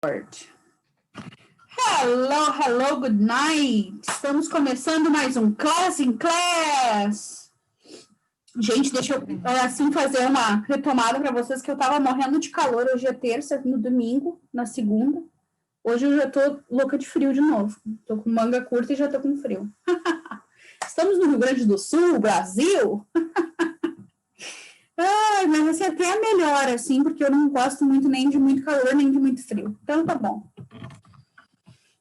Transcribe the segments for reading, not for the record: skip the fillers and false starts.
Hello, hello, good night. Estamos começando mais um Class in Class. Gente, deixa eu assim fazer uma retomada para vocês que eu tava morrendo de calor. Hoje é terça, no domingo, na segunda. Hoje eu já tô louca de frio de novo. Tô com manga curta e já tô com frio. Estamos no Rio Grande do Sul, Brasil. Ai, mas assim, até é melhor, assim, porque eu não gosto muito nem de muito calor, nem de muito frio. Então, tá bom.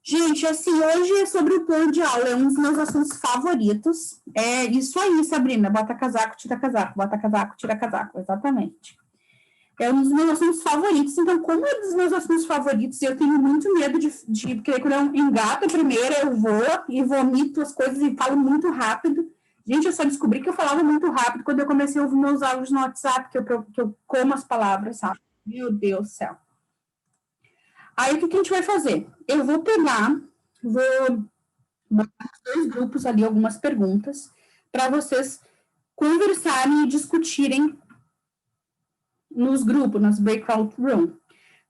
Gente, assim, hoje é sobre o plano de aula, é um dos meus assuntos favoritos. É isso aí, Sabrina, bota casaco, tira casaco, bota casaco, tira casaco, exatamente. É um dos meus assuntos favoritos, então, como é um dos meus assuntos favoritos, eu tenho muito medo porque quando eu engato a primeira, eu vou e vomito as coisas e falo muito rápido. Gente, eu só descobri que eu falava muito rápido quando eu comecei a ouvir meus áudios no WhatsApp, que eu como as palavras, sabe? Meu Deus do céu. Aí, o que a gente vai fazer? Eu vou botar nos dois grupos ali algumas perguntas para vocês conversarem e discutirem nos grupos, nas breakout room.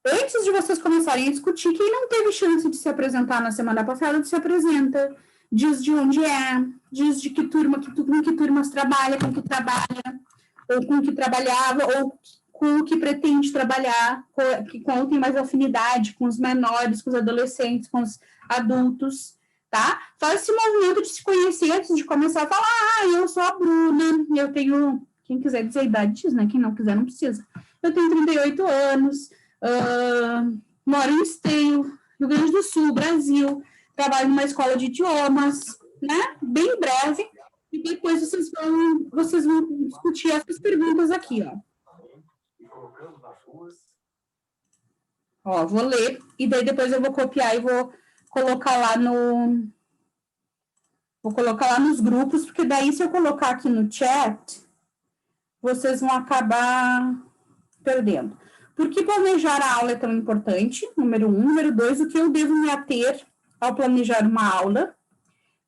Antes de vocês começarem a discutir, quem não teve chance de se apresentar na semana passada, se apresenta, diz de onde é, diz de que turma, com que turmas trabalha, com que trabalha, ou com que trabalhava, ou com o que pretende trabalhar, qual tem mais afinidade com os menores, com os adolescentes, com os adultos, tá? Faz esse movimento de se conhecer antes de começar a falar, eu sou a Bruna, eu tenho, quem quiser dizer a idade diz, né? Quem não quiser não precisa. Eu tenho 38 anos, moro em Esteio, Rio Grande do Sul, Brasil, trabalho numa escola de idiomas, né? Bem breve, e depois vocês vão discutir essas perguntas aqui, ó. Ó, vou ler, e daí depois eu vou copiar e vou colocar lá nos grupos, porque daí se eu colocar aqui no chat, vocês vão acabar perdendo. Por que planejar a aula é tão importante? Número 1. Número 2, o que eu devo me ater ao planejar uma aula?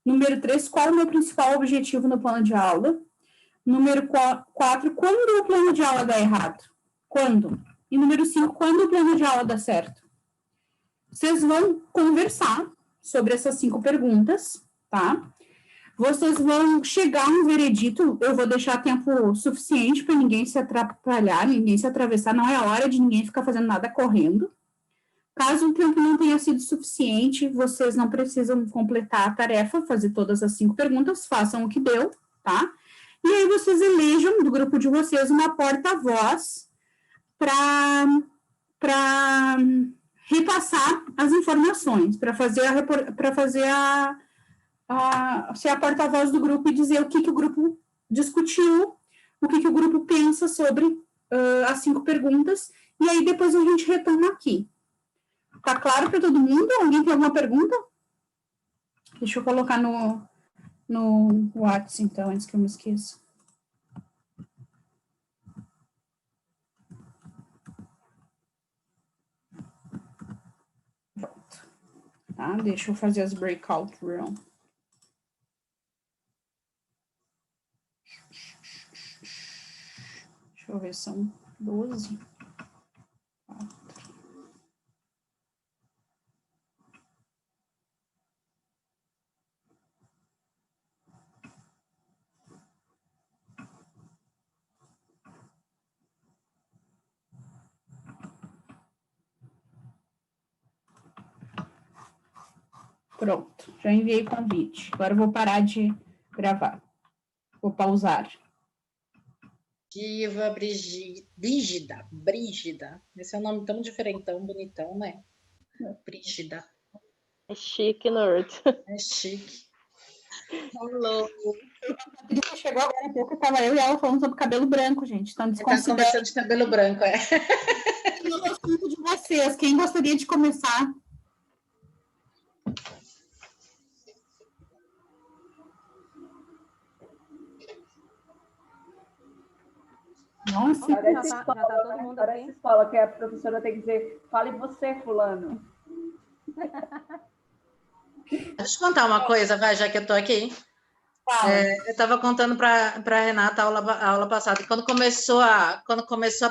Número 3, qual é o meu principal objetivo no plano de aula? Número 4, quando o plano de aula dá errado? Quando? E número 5, quando o plano de aula dá certo? Vocês vão conversar sobre essas 5 perguntas, tá? Vocês vão chegar a um veredito, eu vou deixar tempo suficiente para ninguém se atrapalhar, ninguém se atravessar, não é hora de ninguém ficar fazendo nada correndo. Caso o tempo não tenha sido suficiente, vocês não precisam completar a tarefa, fazer todas as 5 perguntas, façam o que deu, tá? E aí vocês elejam do grupo de vocês uma porta-voz para repassar as informações, para fazer ser a porta-voz do grupo e dizer o que o grupo discutiu, o que o grupo pensa sobre as 5 perguntas, e aí depois a gente retoma aqui. Tá claro para todo mundo? Alguém tem alguma pergunta? Deixa eu colocar no WhatsApp, então, antes que eu me esqueça. Pronto. Tá? Deixa eu fazer as breakout room. Deixa eu ver, são 12. 4. Pronto, já enviei o convite. Agora eu vou parar de gravar. Vou pausar. Diva Brígida. Esse é um nome tão diferentão, bonitão, né? Brígida. É chique, nerd. É chique. Hello. A chegou agora há pouco, estava eu e ela falando sobre cabelo branco, gente. Então, tá conversando de cabelo branco, é. E o assunto de vocês, quem gostaria de começar? Nossa, já tá todo mundo aqui. Essa escola que a professora tem que dizer, fale você, fulano. Deixa eu te contar uma coisa, vai, já que eu tô aqui. Eu estava contando para a Renata a aula passada, quando começou a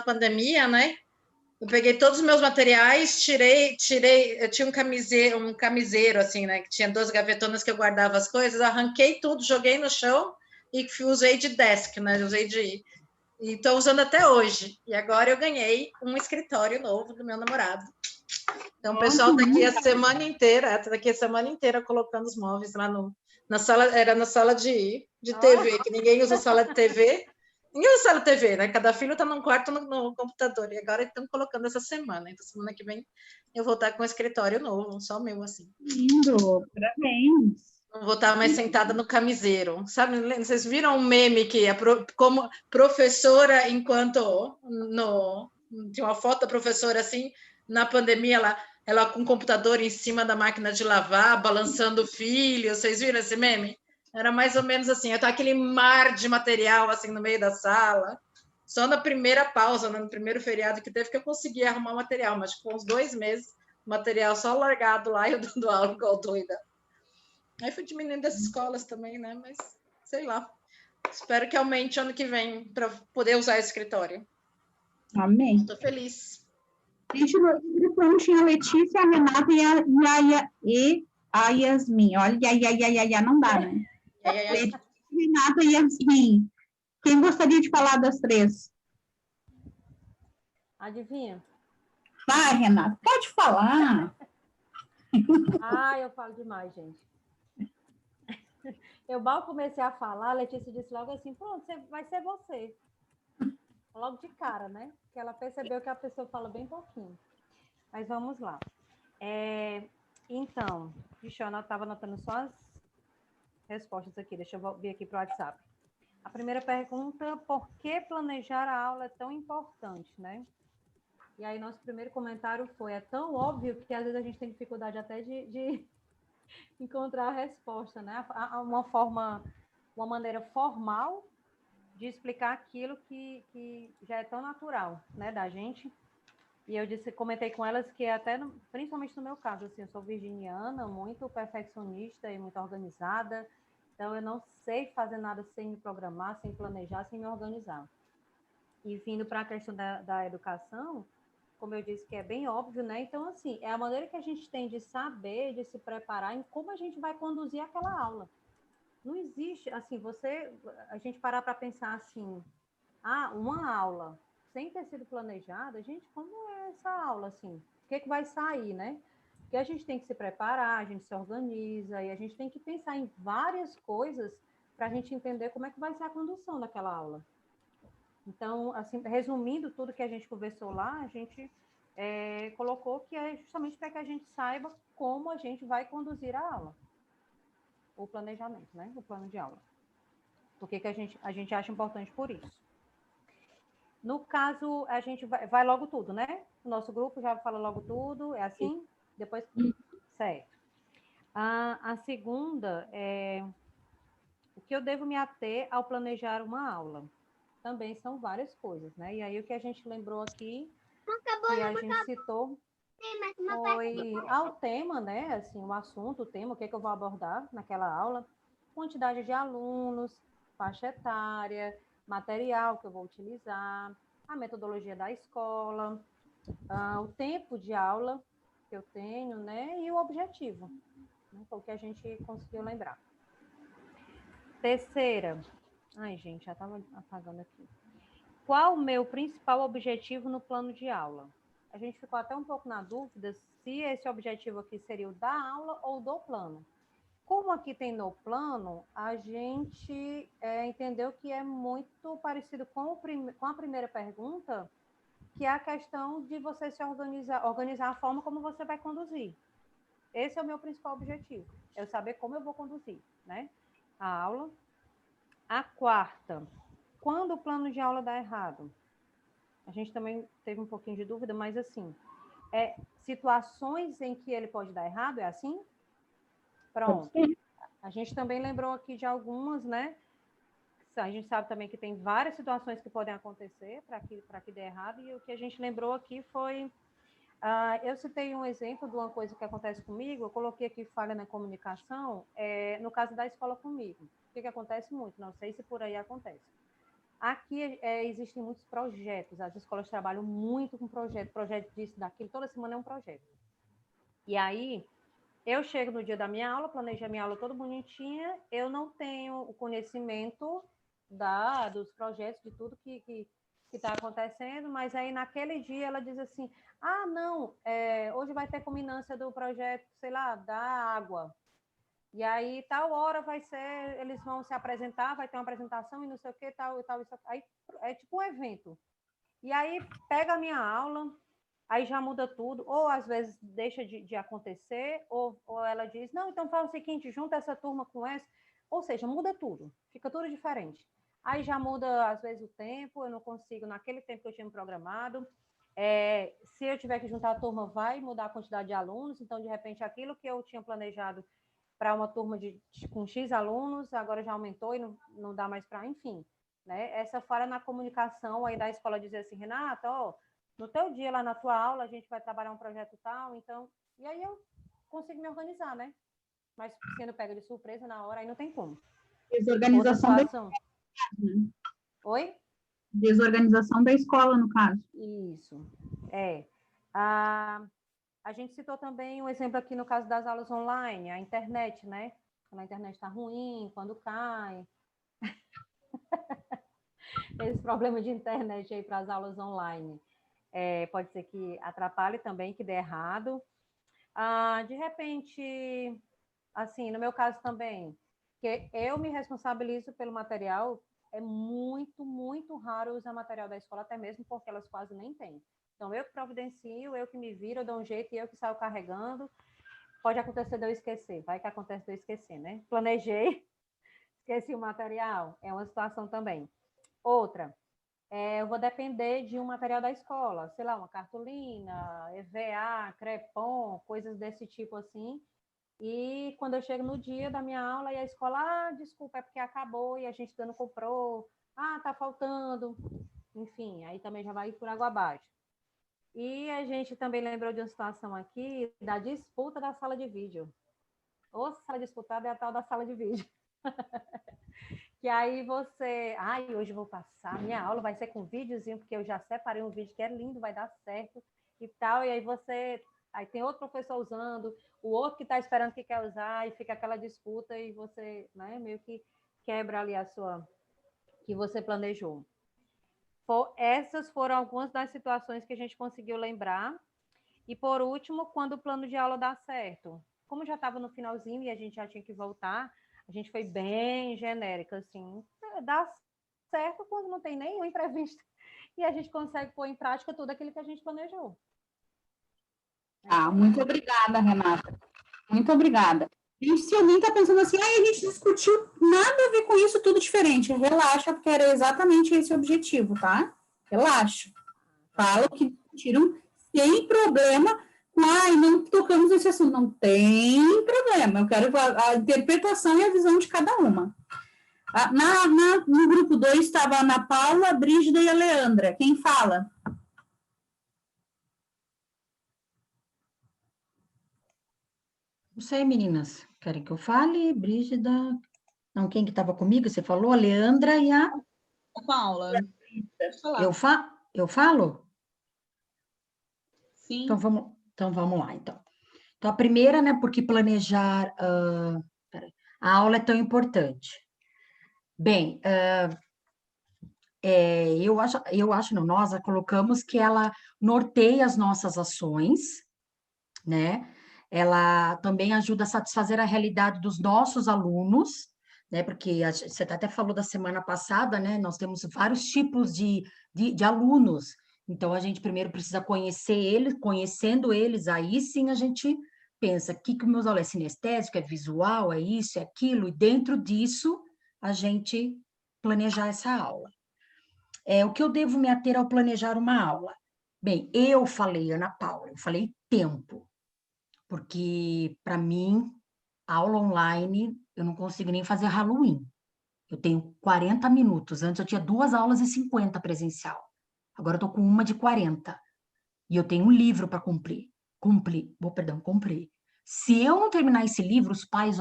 pandemia, né? Eu peguei todos os meus materiais, tirei, eu tinha um camiseiro, assim, né, que tinha 2 gavetonas que eu guardava as coisas, arranquei tudo, joguei no chão e usei de desk, né, e estou usando até hoje. E agora eu ganhei um escritório novo do meu namorado. Então, o pessoal está aqui a semana inteira colocando os móveis lá na sala, era na sala de TV, que ninguém usa sala de TV. Ninguém usa sala de TV, né? Cada filho está num quarto no computador. E agora estão colocando essa semana. Então, semana que vem eu vou estar com um escritório novo, só meu, assim. Lindo, parabéns. Não vou estar mais sentada no camiseiro. Sabe, vocês viram um meme que como professora, enquanto tinha uma foto da professora assim, na pandemia, ela com o computador em cima da máquina de lavar, balançando o filho. Vocês viram esse meme? Era mais ou menos assim. Eu tô aquele mar de material assim no meio da sala. Só na primeira pausa, no primeiro feriado que teve, que eu consegui arrumar material, mas com uns 2 meses, material só largado lá e eu dando aula igual doida. Aí fui diminuindo das escolas também, né? Mas sei lá. Espero que aumente ano que vem para poder usar esse escritório. Amém. Estou feliz. Gente, no grupo tinha a Letícia, a Renata e a Yasmin. Olha, não dá, né? Letícia, Renata e Yasmin. Quem gostaria de falar das 3? Adivinha? Vai, Renata, pode falar. Eu falo demais, gente. Eu mal comecei a falar, a Letícia disse logo assim, pronto, vai ser você. Logo de cara, né? Que ela percebeu que a pessoa fala bem pouquinho. Mas vamos lá. Então, deixa eu estava anotando só as respostas aqui. Deixa eu vir aqui para o WhatsApp. A primeira pergunta, por que planejar a aula é tão importante, né? E aí, nosso primeiro comentário foi, é tão óbvio que às vezes a gente tem dificuldade até de encontrar a resposta, né? Uma maneira formal de explicar aquilo que já é tão natural, né, da gente. E eu comentei com elas que até, principalmente no meu caso, assim, eu sou virginiana, muito perfeccionista e muito organizada, então eu não sei fazer nada sem me programar, sem planejar, sem me organizar. E vindo para a questão da educação, como eu disse, que é bem óbvio, né? Então, assim, é a maneira que a gente tem de saber, de se preparar em como a gente vai conduzir aquela aula. Não existe, assim, a gente parar para pensar assim, uma aula sem ter sido planejada, gente, como é essa aula, assim? O que é que vai sair, né? Porque a gente tem que se preparar, a gente se organiza e a gente tem que pensar em várias coisas para a gente entender como é que vai ser a condução daquela aula. Então, assim, resumindo tudo que a gente conversou lá, a gente colocou que é justamente para que a gente saiba como a gente vai conduzir a aula. O planejamento, né? O plano de aula. Por que a gente acha importante por isso? No caso, a gente vai logo tudo, né? O nosso grupo já fala logo tudo, é assim? Depois, certo. A segunda é o que eu devo me ater ao planejar uma aula. Também são várias coisas, né? E aí o que a gente lembrou aqui, que a gente citou, foi ao tema, né? Assim, o assunto, o tema, o que é que eu vou abordar naquela aula, quantidade de alunos, faixa etária, material que eu vou utilizar, a metodologia da escola, o tempo de aula que eu tenho, né? E o objetivo, né? Foi o que a gente conseguiu lembrar. Terceira, gente, já estava apagando aqui. Qual o meu principal objetivo no plano de aula? A gente ficou até um pouco na dúvida se esse objetivo aqui seria o da aula ou do plano. Como aqui tem no plano, a gente entendeu que é muito parecido com a primeira pergunta, que é a questão de você se organizar a forma como você vai conduzir. Esse é o meu principal objetivo, é saber como eu vou conduzir, né, a aula. A quarta, quando o plano de aula dá errado? A gente também teve um pouquinho de dúvida, mas assim, situações em que ele pode dar errado, é assim? Pronto. A gente também lembrou aqui de algumas, né? A gente sabe também que tem várias situações que podem acontecer para que dê errado, e o que a gente lembrou aqui foi... eu citei um exemplo de uma coisa que acontece comigo, eu coloquei aqui falha na comunicação, no caso da escola comigo. O que acontece muito? Não sei se por aí acontece. Aqui existem muitos projetos, as escolas trabalham muito com projeto disso, daquilo, toda semana é um projeto. E aí, eu chego no dia da minha aula, planejei a minha aula toda bonitinha, eu não tenho o conhecimento dos projetos, de tudo que está acontecendo, mas aí naquele dia ela diz assim, não, hoje vai ter culminância do projeto, sei lá, da água. E aí, tal hora vai ser, eles vão se apresentar, vai ter uma apresentação e não sei o que, tal, isso. Aí é tipo um evento. E aí, pega a minha aula, aí já muda tudo, ou às vezes deixa de acontecer, ou ela diz, não, então faz o seguinte, junta essa turma com essa, ou seja, muda tudo, fica tudo diferente. Aí já muda, às vezes, o tempo, eu não consigo, naquele tempo que eu tinha programado, se eu tiver que juntar a turma, vai mudar a quantidade de alunos, então, de repente, aquilo que eu tinha planejado para uma turma com X alunos, agora já aumentou e não dá mais para, enfim, né? Essa falha na comunicação aí da escola dizer assim, Renata, no teu dia lá na tua aula, a gente vai trabalhar um projeto tal, então, e aí eu consigo me organizar, né? Mas sendo pega de surpresa na hora, aí não tem como. Desorganização da escola. Oi? Desorganização da escola, no caso. Isso, A gente citou também um exemplo aqui no caso das aulas online, a internet, né? Quando a internet está ruim, quando cai. Esse problema de internet aí para as aulas online. Pode ser que atrapalhe também, que dê errado. De repente, assim, no meu caso também, que eu me responsabilizo pelo material, é muito, muito raro usar material da escola, até mesmo porque elas quase nem têm. Então, eu que providencio, eu que me viro, eu dou um jeito e eu que saio carregando. Pode acontecer de eu esquecer, vai que acontece de eu esquecer, né? Planejei, esqueci o material, é uma situação também. Outra, eu vou depender de um material da escola, sei lá, uma cartolina, EVA, crepom, coisas desse tipo assim. E quando eu chego no dia da minha aula e a escola, desculpa, é porque acabou e a gente ainda não comprou, tá faltando, enfim, aí também já vai por água abaixo. E a gente também lembrou de uma situação aqui da disputa da sala de vídeo. Ou sala disputada é a tal da sala de vídeo. Que aí você... hoje eu vou passar, minha aula vai ser com videozinho, porque eu já separei um vídeo que é lindo, vai dar certo e tal. E aí você... Aí tem outro professor usando, o outro que está esperando que quer usar, e fica aquela disputa e você, né, meio que quebra ali a sua... que você planejou. Essas foram algumas das situações que a gente conseguiu lembrar. E, por último, quando o plano de aula dá certo. Como já estava no finalzinho e a gente já tinha que voltar, a gente foi bem genérica, assim. Dá certo quando não tem nenhum imprevisto e a gente consegue pôr em prática tudo aquilo que a gente planejou. Muito obrigada, Renata. Muito obrigada. Gente, se alguém está pensando assim, a gente discutiu nada a ver com isso, tudo diferente. Relaxa, porque era exatamente esse o objetivo, tá? Relaxa. Fala o que discutiram sem problema. Não tocamos nesse assunto. Não tem problema. Eu quero a interpretação e a visão de cada uma. No grupo 2 estava a Ana Paula, a Brígida e a Leandra. Quem fala? Não sei, meninas. Querem que eu fale? Brígida. Não, quem que estava comigo? Você falou? A Leandra e a Paula. Eu falo? Sim. Então vamos lá, então. Então, a primeira, né, porque planejar a aula é tão importante. Bem, nós a colocamos que ela norteia as nossas ações, né? Ela também ajuda a satisfazer a realidade dos nossos alunos, né? Porque você até falou da semana passada, né? Nós temos vários tipos de alunos, então a gente primeiro precisa conhecer eles, conhecendo eles, aí sim a gente pensa, o que os meus alunos é sinestésico, é visual, é isso, é aquilo, e dentro disso a gente planejar essa aula. O que eu devo me ater ao planejar uma aula? Bem, eu falei, Ana Paula, eu falei tempo, porque, para mim, aula online, eu não consigo nem fazer Halloween. Eu tenho 40 minutos. Antes eu tinha 2 aulas e 50 presencial. Agora eu estou com uma de 40. E eu tenho um livro para cumprir. Cumprir. Se eu não terminar esse livro, os pais,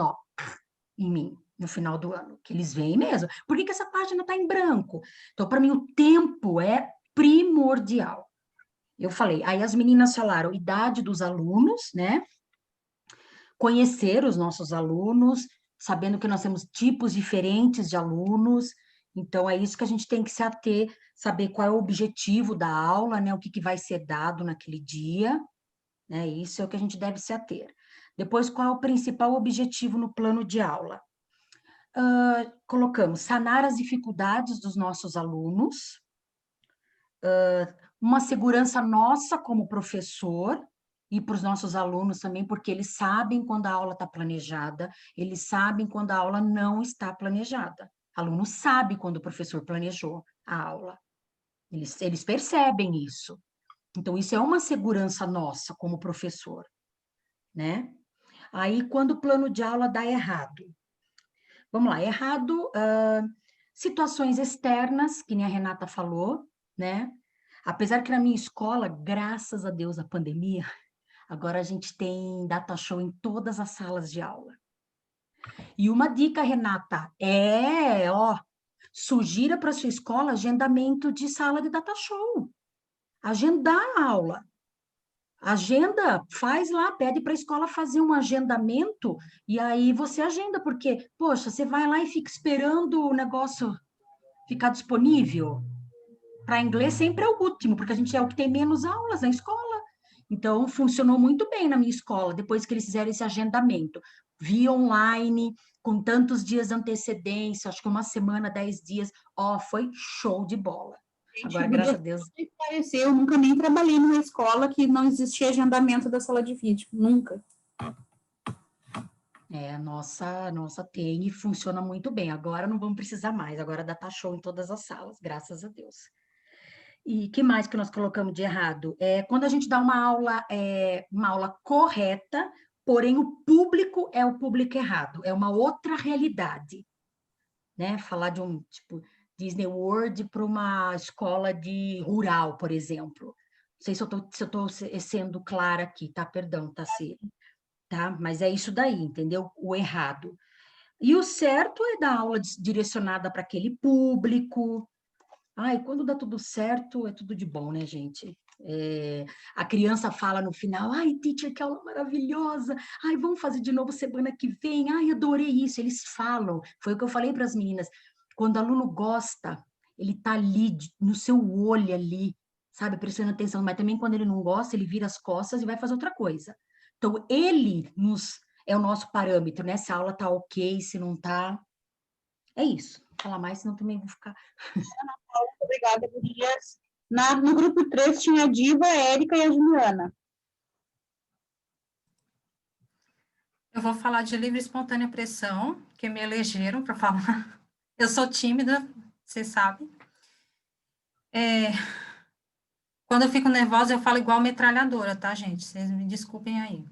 em mim. no final do ano, que eles veem mesmo. Por que que essa página está em branco? Então, para mim, o tempo é primordial. Eu falei, aí as meninas falaram, idade dos alunos, né? Conhecer os nossos alunos, sabendo que nós temos tipos diferentes de alunos, então é isso que a gente tem que se ater, saber qual é o objetivo da aula, né? O que que vai ser dado naquele dia, né? Isso é o que a gente deve se ater. Depois, qual é o principal objetivo no plano de aula? Colocamos sanar as dificuldades dos nossos alunos, uma segurança nossa como professor e para os nossos alunos também, porque eles sabem quando a aula está planejada, eles sabem quando a aula não está planejada. O aluno sabe quando o professor planejou a aula. Eles percebem isso. Então, isso é uma segurança nossa como professor, né? Aí, quando o plano de aula dá errado. Vamos lá, errado, situações externas, que nem a Renata falou, né? Apesar que na minha escola, graças a Deus, a pandemia, agora a gente tem data show em todas as salas de aula. E uma dica, Renata, sugira para sua escola agendamento de sala de data show. Agendar a aula. Agenda, faz lá, pede para a escola fazer um agendamento e aí você agenda, porque, poxa, você vai lá e fica esperando o negócio ficar disponível. Para inglês sempre é o último, porque a gente é o que tem menos aulas na escola. Então, funcionou muito bem na minha escola, depois que eles fizeram esse agendamento. Via online, com tantos dias de antecedência, acho que uma semana, 10 dias, foi show de bola. Agora, graças a Deus. Eu nunca nem trabalhei numa escola que não existia agendamento da sala de vídeo, nunca. Nossa tem e funciona muito bem. Agora não vamos precisar mais, agora dá show em todas as salas, graças a Deus. E que mais que nós colocamos de errado? Quando a gente dá uma aula correta, porém o público é o público errado, é uma outra realidade, né? Falar de um, tipo, Disney World para uma escola de rural, por exemplo. Não sei se eu estou sendo clara aqui, tá? Perdão, tá? Mas é isso daí, entendeu? O errado. E o certo é dar aula direcionada para aquele público. Ai, quando dá tudo certo, é tudo de bom, né, gente? A criança fala no final, ai, teacher, que aula maravilhosa, ai, vamos fazer de novo semana que vem, ai, adorei isso, eles falam, foi o que eu falei para as meninas, quando o aluno gosta, ele tá ali, no seu olho ali, sabe, prestando atenção, mas também quando ele não gosta, ele vira as costas e vai fazer outra coisa. Então, ele é o nosso parâmetro, né, se a aula tá ok, se não tá, é isso. Vou falar mais, senão também vou ficar... Obrigada, Gurias. No grupo 3 tinha a Diva, a Érica e a Juliana. Eu vou falar de livre e espontânea pressão, que me elegeram para falar. Eu sou tímida, vocês sabem. Quando eu fico nervosa, eu falo igual metralhadora, tá, gente? Vocês me desculpem aí.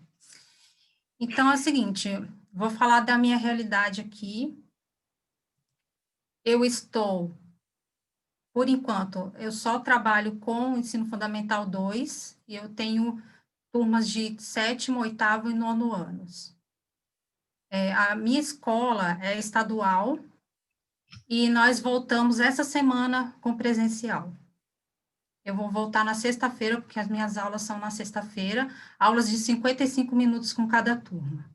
Então, é o seguinte, vou falar da minha realidade aqui. Eu estou... Por enquanto, eu só trabalho com o ensino fundamental 2 e eu tenho turmas de 7º, 8º e 9º anos. A minha escola é estadual e nós voltamos essa semana com presencial. Eu vou voltar na sexta-feira, porque as minhas aulas são na sexta-feira, aulas de 55 minutos com cada turma.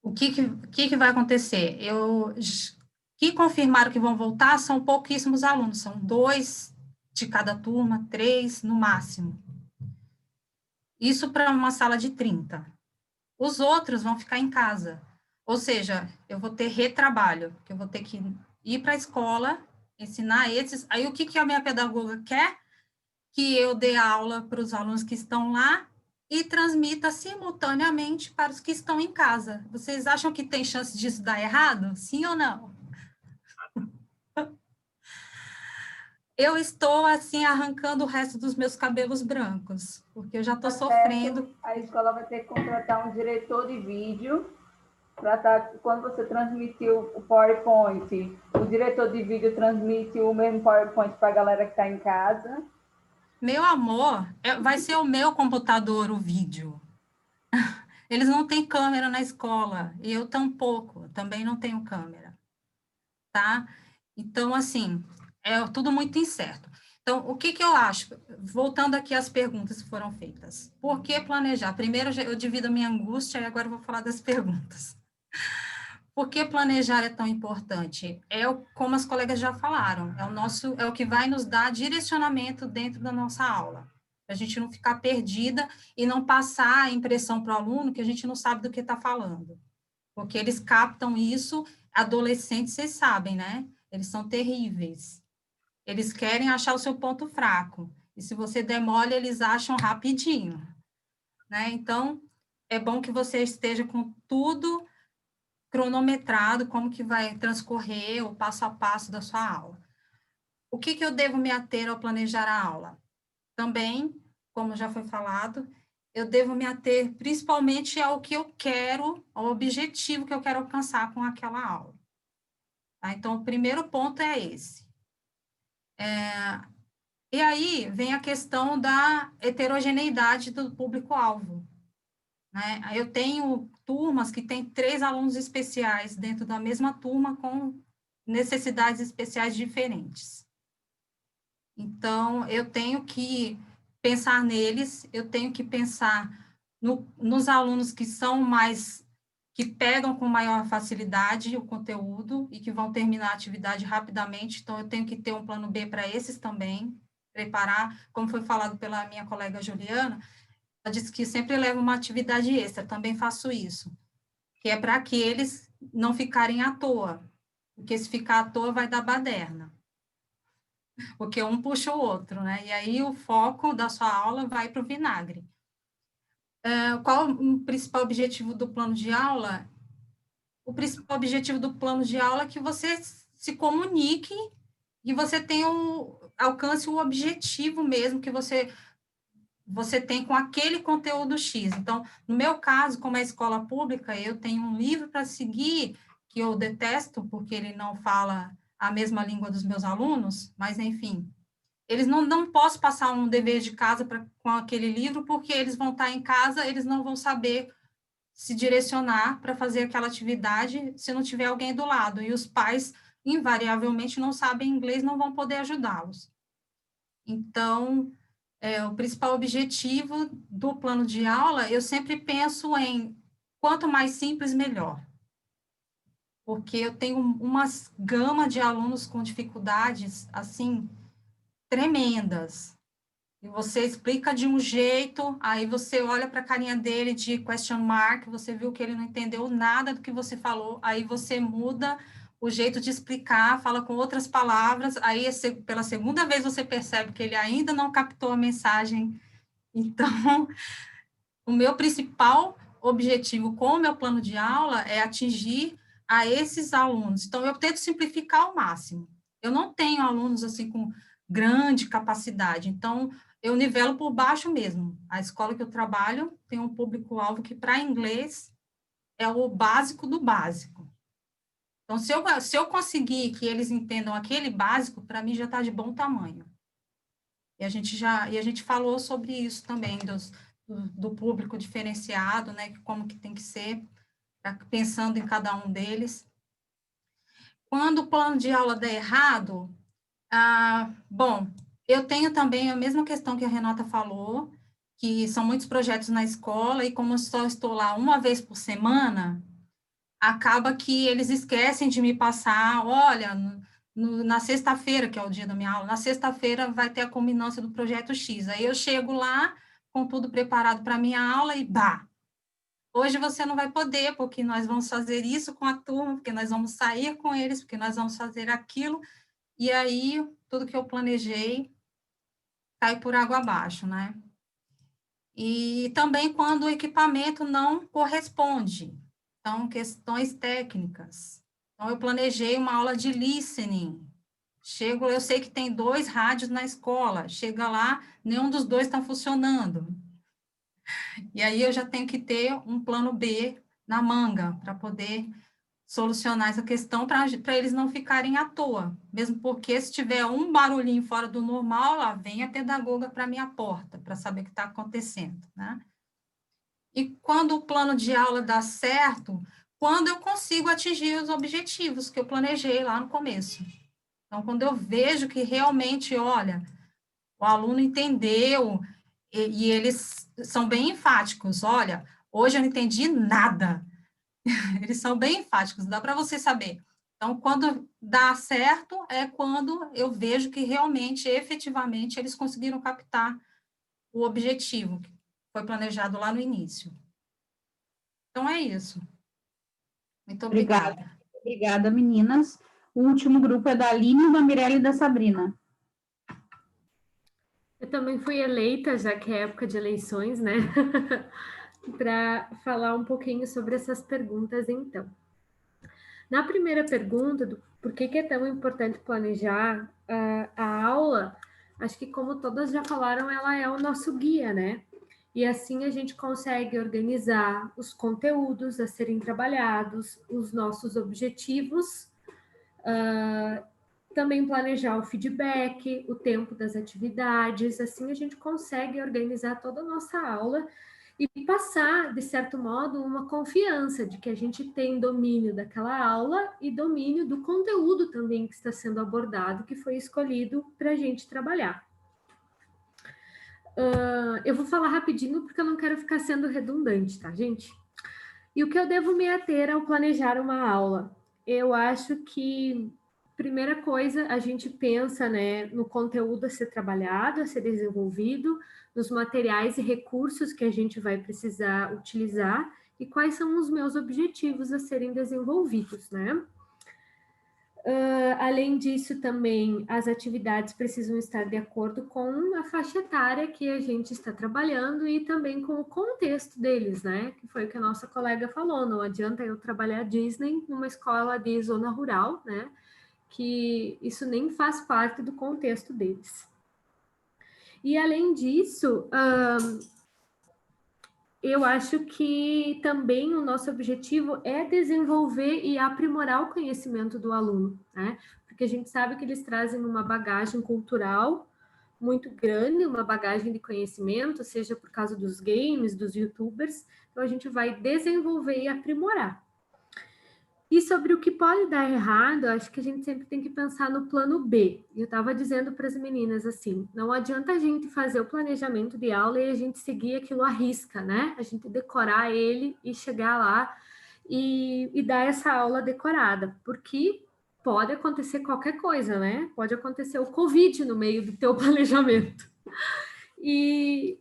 O que vai acontecer? Que confirmaram que vão voltar são pouquíssimos alunos, são 2 de cada turma, 3 no máximo. Isso para uma sala de 30. Os outros vão ficar em casa, ou seja, eu vou ter retrabalho, que eu vou ter que ir para a escola, ensinar esses. Aí o que a minha pedagoga quer? Que eu dê aula para os alunos que estão lá e transmita simultaneamente para os que estão em casa. Vocês acham que tem chance disso dar errado? Sim ou não? Eu estou, assim, arrancando o resto dos meus cabelos brancos, porque eu já estou sofrendo. A escola vai ter que contratar um diretor de vídeo para quando você transmitir o PowerPoint, o diretor de vídeo transmite o mesmo PowerPoint para a galera que está em casa. Meu amor, vai ser o meu computador o vídeo. eles não têm câmera na escola, e eu tampouco, também não tenho câmera, tá? Então, assim, é tudo muito incerto. Então, o que que eu acho? Voltando aqui às perguntas que foram feitas. Por que planejar? Primeiro, eu divido a minha angústia, e agora eu vou falar das perguntas. Por que planejar é tão importante? Como as colegas já falaram, é o que vai nos dar direcionamento dentro da nossa aula. Para a gente não ficar perdida e não passar a impressão para o aluno que a gente não sabe do que está falando. Porque eles captam isso, adolescentes, vocês sabem, né? Eles são terríveis. Eles querem achar o seu ponto fraco. E se você der mole, eles acham rapidinho. Né? Então, é bom que você esteja com tudo cronometrado, como que vai transcorrer o passo a passo da sua aula. O que que eu devo me ater ao planejar a aula? Também, como já foi falado, eu devo me ater principalmente ao que eu quero, ao objetivo que eu quero alcançar com aquela aula. Tá? Então, o primeiro ponto é esse. E aí vem a questão da heterogeneidade do público-alvo. Né? Eu tenho turmas que têm 3 alunos especiais dentro da mesma turma com necessidades especiais diferentes. Então, eu tenho que pensar neles, eu tenho que pensar nos alunos que são mais, que pegam com maior facilidade o conteúdo e que vão terminar a atividade rapidamente, então eu tenho que ter um plano B para esses também, preparar, como foi falado pela minha colega Juliana, ela disse que sempre leva uma atividade extra, também faço isso, que é para que eles não ficarem à toa, porque se ficar à toa vai dar baderna, porque um puxa o outro, né? E aí o foco da sua aula vai para o vinagre. Qual o principal objetivo do plano de aula? O principal objetivo do plano de aula é que você se comunique e você alcance o objetivo mesmo que você tem com aquele conteúdo X. Então, no meu caso, como é escola pública, eu tenho um livro para seguir, que eu detesto, porque ele não fala a mesma língua dos meus alunos, mas, enfim, eles não posso passar um dever de casa com aquele livro, porque eles vão estar em casa, eles não vão saber se direcionar para fazer aquela atividade se não tiver alguém do lado, e os pais, invariavelmente, não sabem inglês, não vão poder ajudá-los. Então, o principal objetivo do plano de aula, eu sempre penso em quanto mais simples, melhor. Porque eu tenho uma gama de alunos com dificuldades, assim, tremendas. E você explica de um jeito, aí você olha para a carinha dele de question mark, você viu que ele não entendeu nada do que você falou, aí você muda o jeito de explicar, fala com outras palavras, aí pela segunda vez você percebe que ele ainda não captou a mensagem. Então, o meu principal objetivo com o meu plano de aula é atingir a esses alunos. Então, eu tento simplificar ao máximo. Eu não tenho alunos assim com grande capacidade, então eu nivelo por baixo mesmo. A escola que eu trabalho tem um público-alvo que, para inglês, é o básico do básico. Então, se eu conseguir que eles entendam aquele básico, para mim já está de bom tamanho. E a gente falou sobre isso também, do público diferenciado, né, como que tem que ser, pensando em cada um deles. Quando o plano de aula der errado, bom, eu tenho também a mesma questão que a Renata falou, que são muitos projetos na escola, e como eu só estou lá uma vez por semana, acaba que eles esquecem de me passar, olha, na sexta-feira, que é o dia da minha aula, na sexta-feira vai ter a culminância do projeto X. Aí eu chego lá, com tudo preparado para a minha aula, e hoje você não vai poder, porque nós vamos fazer isso com a turma, porque nós vamos sair com eles, porque nós vamos fazer aquilo, e aí tudo que eu planejei cai por água abaixo, né? E também quando o equipamento não corresponde. Então, questões técnicas. Então, eu planejei uma aula de listening. Eu sei que tem 2 rádios na escola. Chega lá, nenhum dos 2 está funcionando. E aí eu já tenho que ter um plano B na manga para poder solucionar essa questão para eles não ficarem à toa. Mesmo porque se tiver um barulhinho fora do normal, lá vem a pedagoga para a minha porta para saber o que está acontecendo, né? E quando o plano de aula dá certo, quando eu consigo atingir os objetivos que eu planejei lá no começo. Então, quando eu vejo que realmente, olha, o aluno entendeu, e eles são bem enfáticos, olha, hoje eu não entendi nada. Eles são bem enfáticos, dá para você saber. Então, quando dá certo, é quando eu vejo que realmente, efetivamente, eles conseguiram captar o objetivo que foi planejado lá no início. Então, é isso. Muito obrigada. Obrigada, meninas. O último grupo é da Aline, da Mirella e da Sabrina. Eu também fui eleita, já que é época de eleições, né? Para falar um pouquinho sobre essas perguntas, então. Na primeira pergunta, do por que é tão importante planejar a aula, acho que, como todas já falaram, ela é o nosso guia, né? E assim a gente consegue organizar os conteúdos a serem trabalhados, os nossos objetivos, também planejar o feedback, o tempo das atividades, assim a gente consegue organizar toda a nossa aula e passar, de certo modo, uma confiança de que a gente tem domínio daquela aula e domínio do conteúdo também que está sendo abordado, que foi escolhido para a gente trabalhar. Eu vou falar rapidinho porque eu não quero ficar sendo redundante, tá, gente? E o que eu devo me ater ao planejar uma aula? Eu acho que, primeira coisa, a gente pensa, né, no conteúdo a ser trabalhado, a ser desenvolvido, nos materiais e recursos que a gente vai precisar utilizar e quais são os meus objetivos a serem desenvolvidos, né? Além disso, também, as atividades precisam estar de acordo com a faixa etária que a gente está trabalhando e também com o contexto deles, né? Que foi o que a nossa colega falou, não adianta eu trabalhar Disney numa escola de zona rural, né? Que isso nem faz parte do contexto deles. E, além disso, eu acho que também o nosso objetivo é desenvolver e aprimorar o conhecimento do aluno, né? Porque a gente sabe que eles trazem uma bagagem cultural muito grande, uma bagagem de conhecimento, seja por causa dos games, dos youtubers, então a gente vai desenvolver e aprimorar. E sobre o que pode dar errado, acho que a gente sempre tem que pensar no plano B. Eu estava dizendo para as meninas assim, não adianta a gente fazer o planejamento de aula e a gente seguir aquilo à risca, né? A gente decorar ele e chegar lá e dar essa aula decorada, porque pode acontecer qualquer coisa, né? Pode acontecer o Covid no meio do teu planejamento. E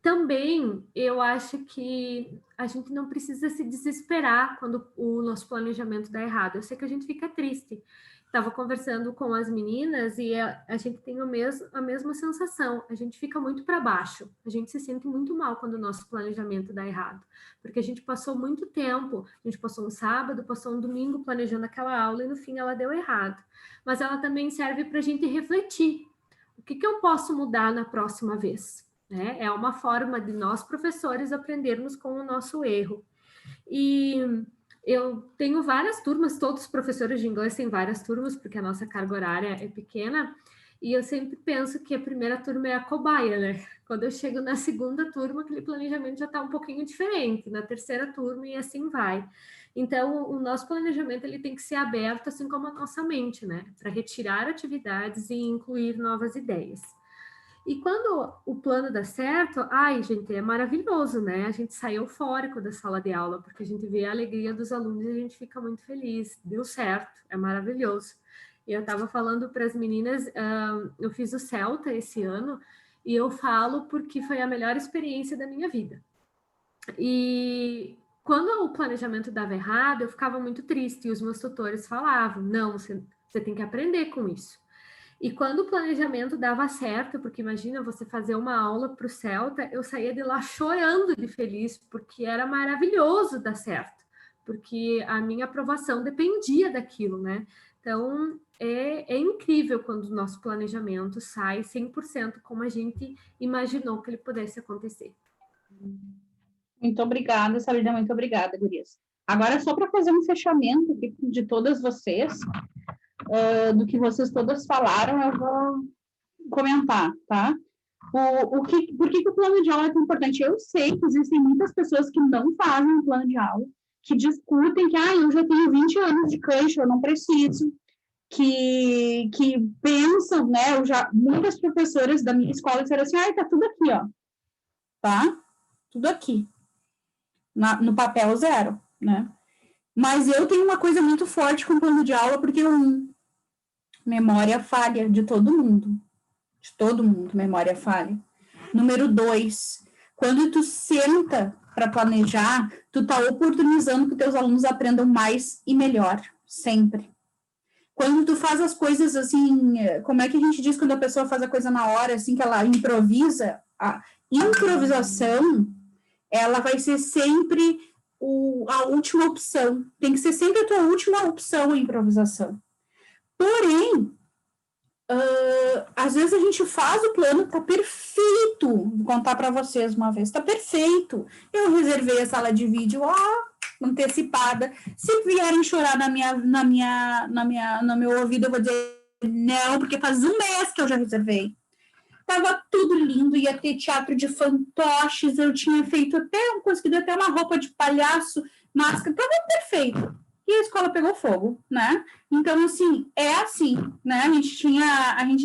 também eu acho que a gente não precisa se desesperar quando o nosso planejamento dá errado. Eu sei que a gente fica triste. Estava conversando com as meninas e a gente tem a mesma sensação. A gente fica muito para baixo. A gente se sente muito mal quando o nosso planejamento dá errado. Porque a gente passou muito tempo, a gente passou um sábado, passou um domingo planejando aquela aula e no fim ela deu errado. Mas ela também serve para a gente refletir. O que eu posso mudar na próxima vez? É uma forma de nós, professores, aprendermos com o nosso erro. E eu tenho várias turmas, todos os professores de inglês têm várias turmas, porque a nossa carga horária é pequena, e eu sempre penso que a primeira turma é a cobaia, né? Quando eu chego na segunda turma, aquele planejamento já está um pouquinho diferente, na terceira turma e assim vai. Então, o nosso planejamento ele tem que ser aberto, assim como a nossa mente, né? Para retirar atividades e incluir novas ideias. E quando o plano dá certo, ai, gente, é maravilhoso, né? A gente sai eufórico da sala de aula, porque a gente vê a alegria dos alunos e a gente fica muito feliz. Deu certo, é maravilhoso. E eu estava falando para as meninas, eu fiz o Celta esse ano, e eu falo porque foi a melhor experiência da minha vida. E quando o planejamento dava errado, eu ficava muito triste, e os meus tutores falavam, não, você tem que aprender com isso. E quando o planejamento dava certo, porque imagina você fazer uma aula para o Celta, eu saía de lá chorando de feliz, porque era maravilhoso dar certo, porque a minha aprovação dependia daquilo, né? Então, é incrível quando o nosso planejamento sai 100% como a gente imaginou que ele pudesse acontecer. Muito obrigada, Sabrina, muito obrigada, gurias. Agora, só para fazer um fechamento aqui de todas vocês, do que vocês todas falaram, eu vou comentar, tá? Por que o plano de aula é tão importante? Eu sei que existem muitas pessoas que não fazem o plano de aula, que discutem que, eu já tenho 20 anos de cancha, eu não preciso, que pensam, né, muitas professoras da minha escola disseram assim, tá tudo aqui, ó, tá? Tudo aqui, no papel zero, né? Mas eu tenho uma coisa muito forte com o plano de aula, porque memória falha de todo mundo, memória falha. Número 2, quando tu senta para planejar, tu tá oportunizando que teus alunos aprendam mais e melhor, sempre. Quando tu faz as coisas assim, como é que a gente diz quando a pessoa faz a coisa na hora, assim, que ela improvisa? A improvisação, ela vai ser sempre a última opção. Tem que ser sempre a tua última opção a improvisação. Porém, às vezes a gente faz o plano, tá perfeito. Vou contar para vocês uma vez, tá perfeito. Eu reservei a sala de vídeo, antecipada. Se vierem chorar no meu ouvido, eu vou dizer não, porque faz um mês que eu já reservei. Tava tudo lindo, ia ter teatro de fantoches, eu tinha feito conseguido até uma roupa de palhaço, máscara, tava perfeito. E a escola pegou fogo, né? Então, assim, né? A gente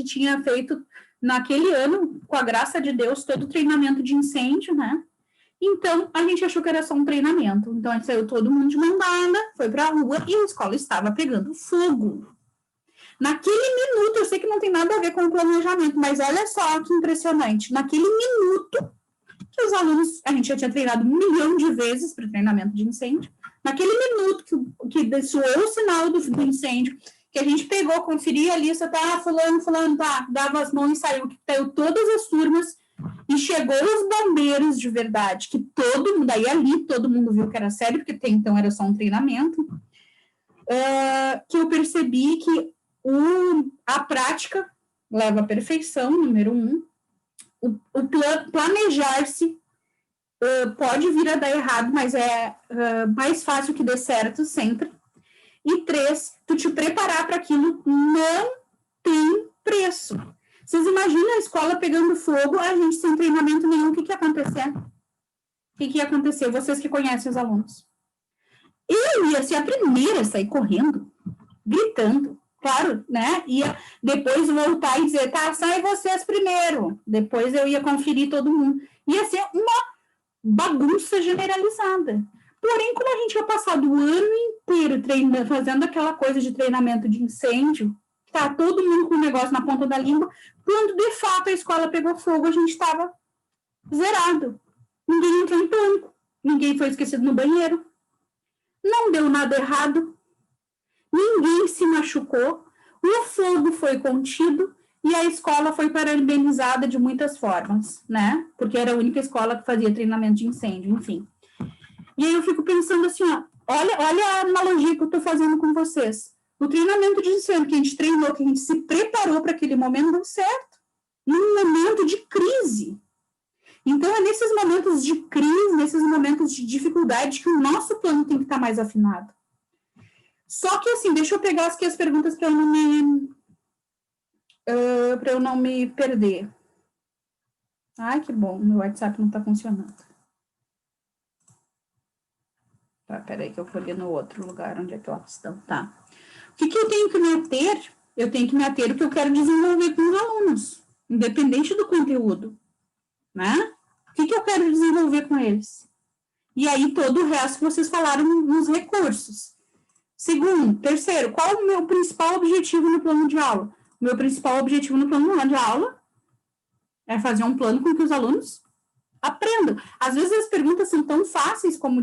tinha feito, naquele ano, com a graça de Deus, todo o treinamento de incêndio, né? Então, a gente achou que era só um treinamento. Então, a gente saiu todo mundo de mão dada, foi para a rua e a escola estava pegando fogo. Naquele minuto, eu sei que não tem nada a ver com o planejamento, mas olha só que impressionante. Naquele minuto que os alunos, a gente já tinha treinado 1 milhão de vezes para treinamento de incêndio, naquele minuto que soou o sinal do incêndio, que a gente pegou, conferia a lista, fulano, dava as mãos e saiu todas as turmas, e chegou os bombeiros de verdade, que todo mundo viu que era sério, porque até então era só um treinamento, que eu percebi que a prática leva à perfeição, número 1, o planejar-se pode vir a dar errado, mas é mais fácil que dê certo sempre. E 3, tu te preparar para aquilo não tem preço. Vocês imaginam a escola pegando fogo, a gente sem treinamento nenhum, o que ia acontecer? O que ia acontecer? Vocês que conhecem os alunos. Eu ia ser a primeira a sair correndo, gritando, claro, né? Ia depois voltar e dizer, sai vocês primeiro. Depois eu ia conferir todo mundo. Ia ser uma bagunça generalizada. Porém, como a gente ia passar o ano inteiro fazendo aquela coisa de treinamento de incêndio, tá todo mundo com o negócio na ponta da língua, quando de fato a escola pegou fogo, a gente estava zerado. Ninguém entrou em pânico, ninguém foi esquecido no banheiro, não deu nada errado, ninguém se machucou, o fogo foi contido e a escola foi parabenizada de muitas formas, né? Porque era a única escola que fazia treinamento de incêndio, enfim. E aí eu fico pensando assim, olha a analogia que eu estou fazendo com vocês. O treinamento de incêndio que a gente treinou, que a gente se preparou para aquele momento, deu certo. Num momento de crise. Então, é nesses momentos de crise, nesses momentos de dificuldade, que o nosso plano tem que estar mais afinado. Só que, assim, deixa eu pegar aqui as perguntas para eu não me perder. Ai, que bom, meu WhatsApp não está funcionando. Tá, peraí que eu vou ler no outro lugar, onde é que elas estão, tá. O que eu tenho que me ater? Eu tenho que me ater o que eu quero desenvolver com os alunos, independente do conteúdo, né? O que eu quero desenvolver com eles? E aí, todo o resto que vocês falaram nos recursos. Segundo, terceiro, qual o meu principal objetivo no plano de aula? O meu principal objetivo no plano de aula é fazer um plano com que os alunos aprendam. Às vezes as perguntas são tão fáceis, como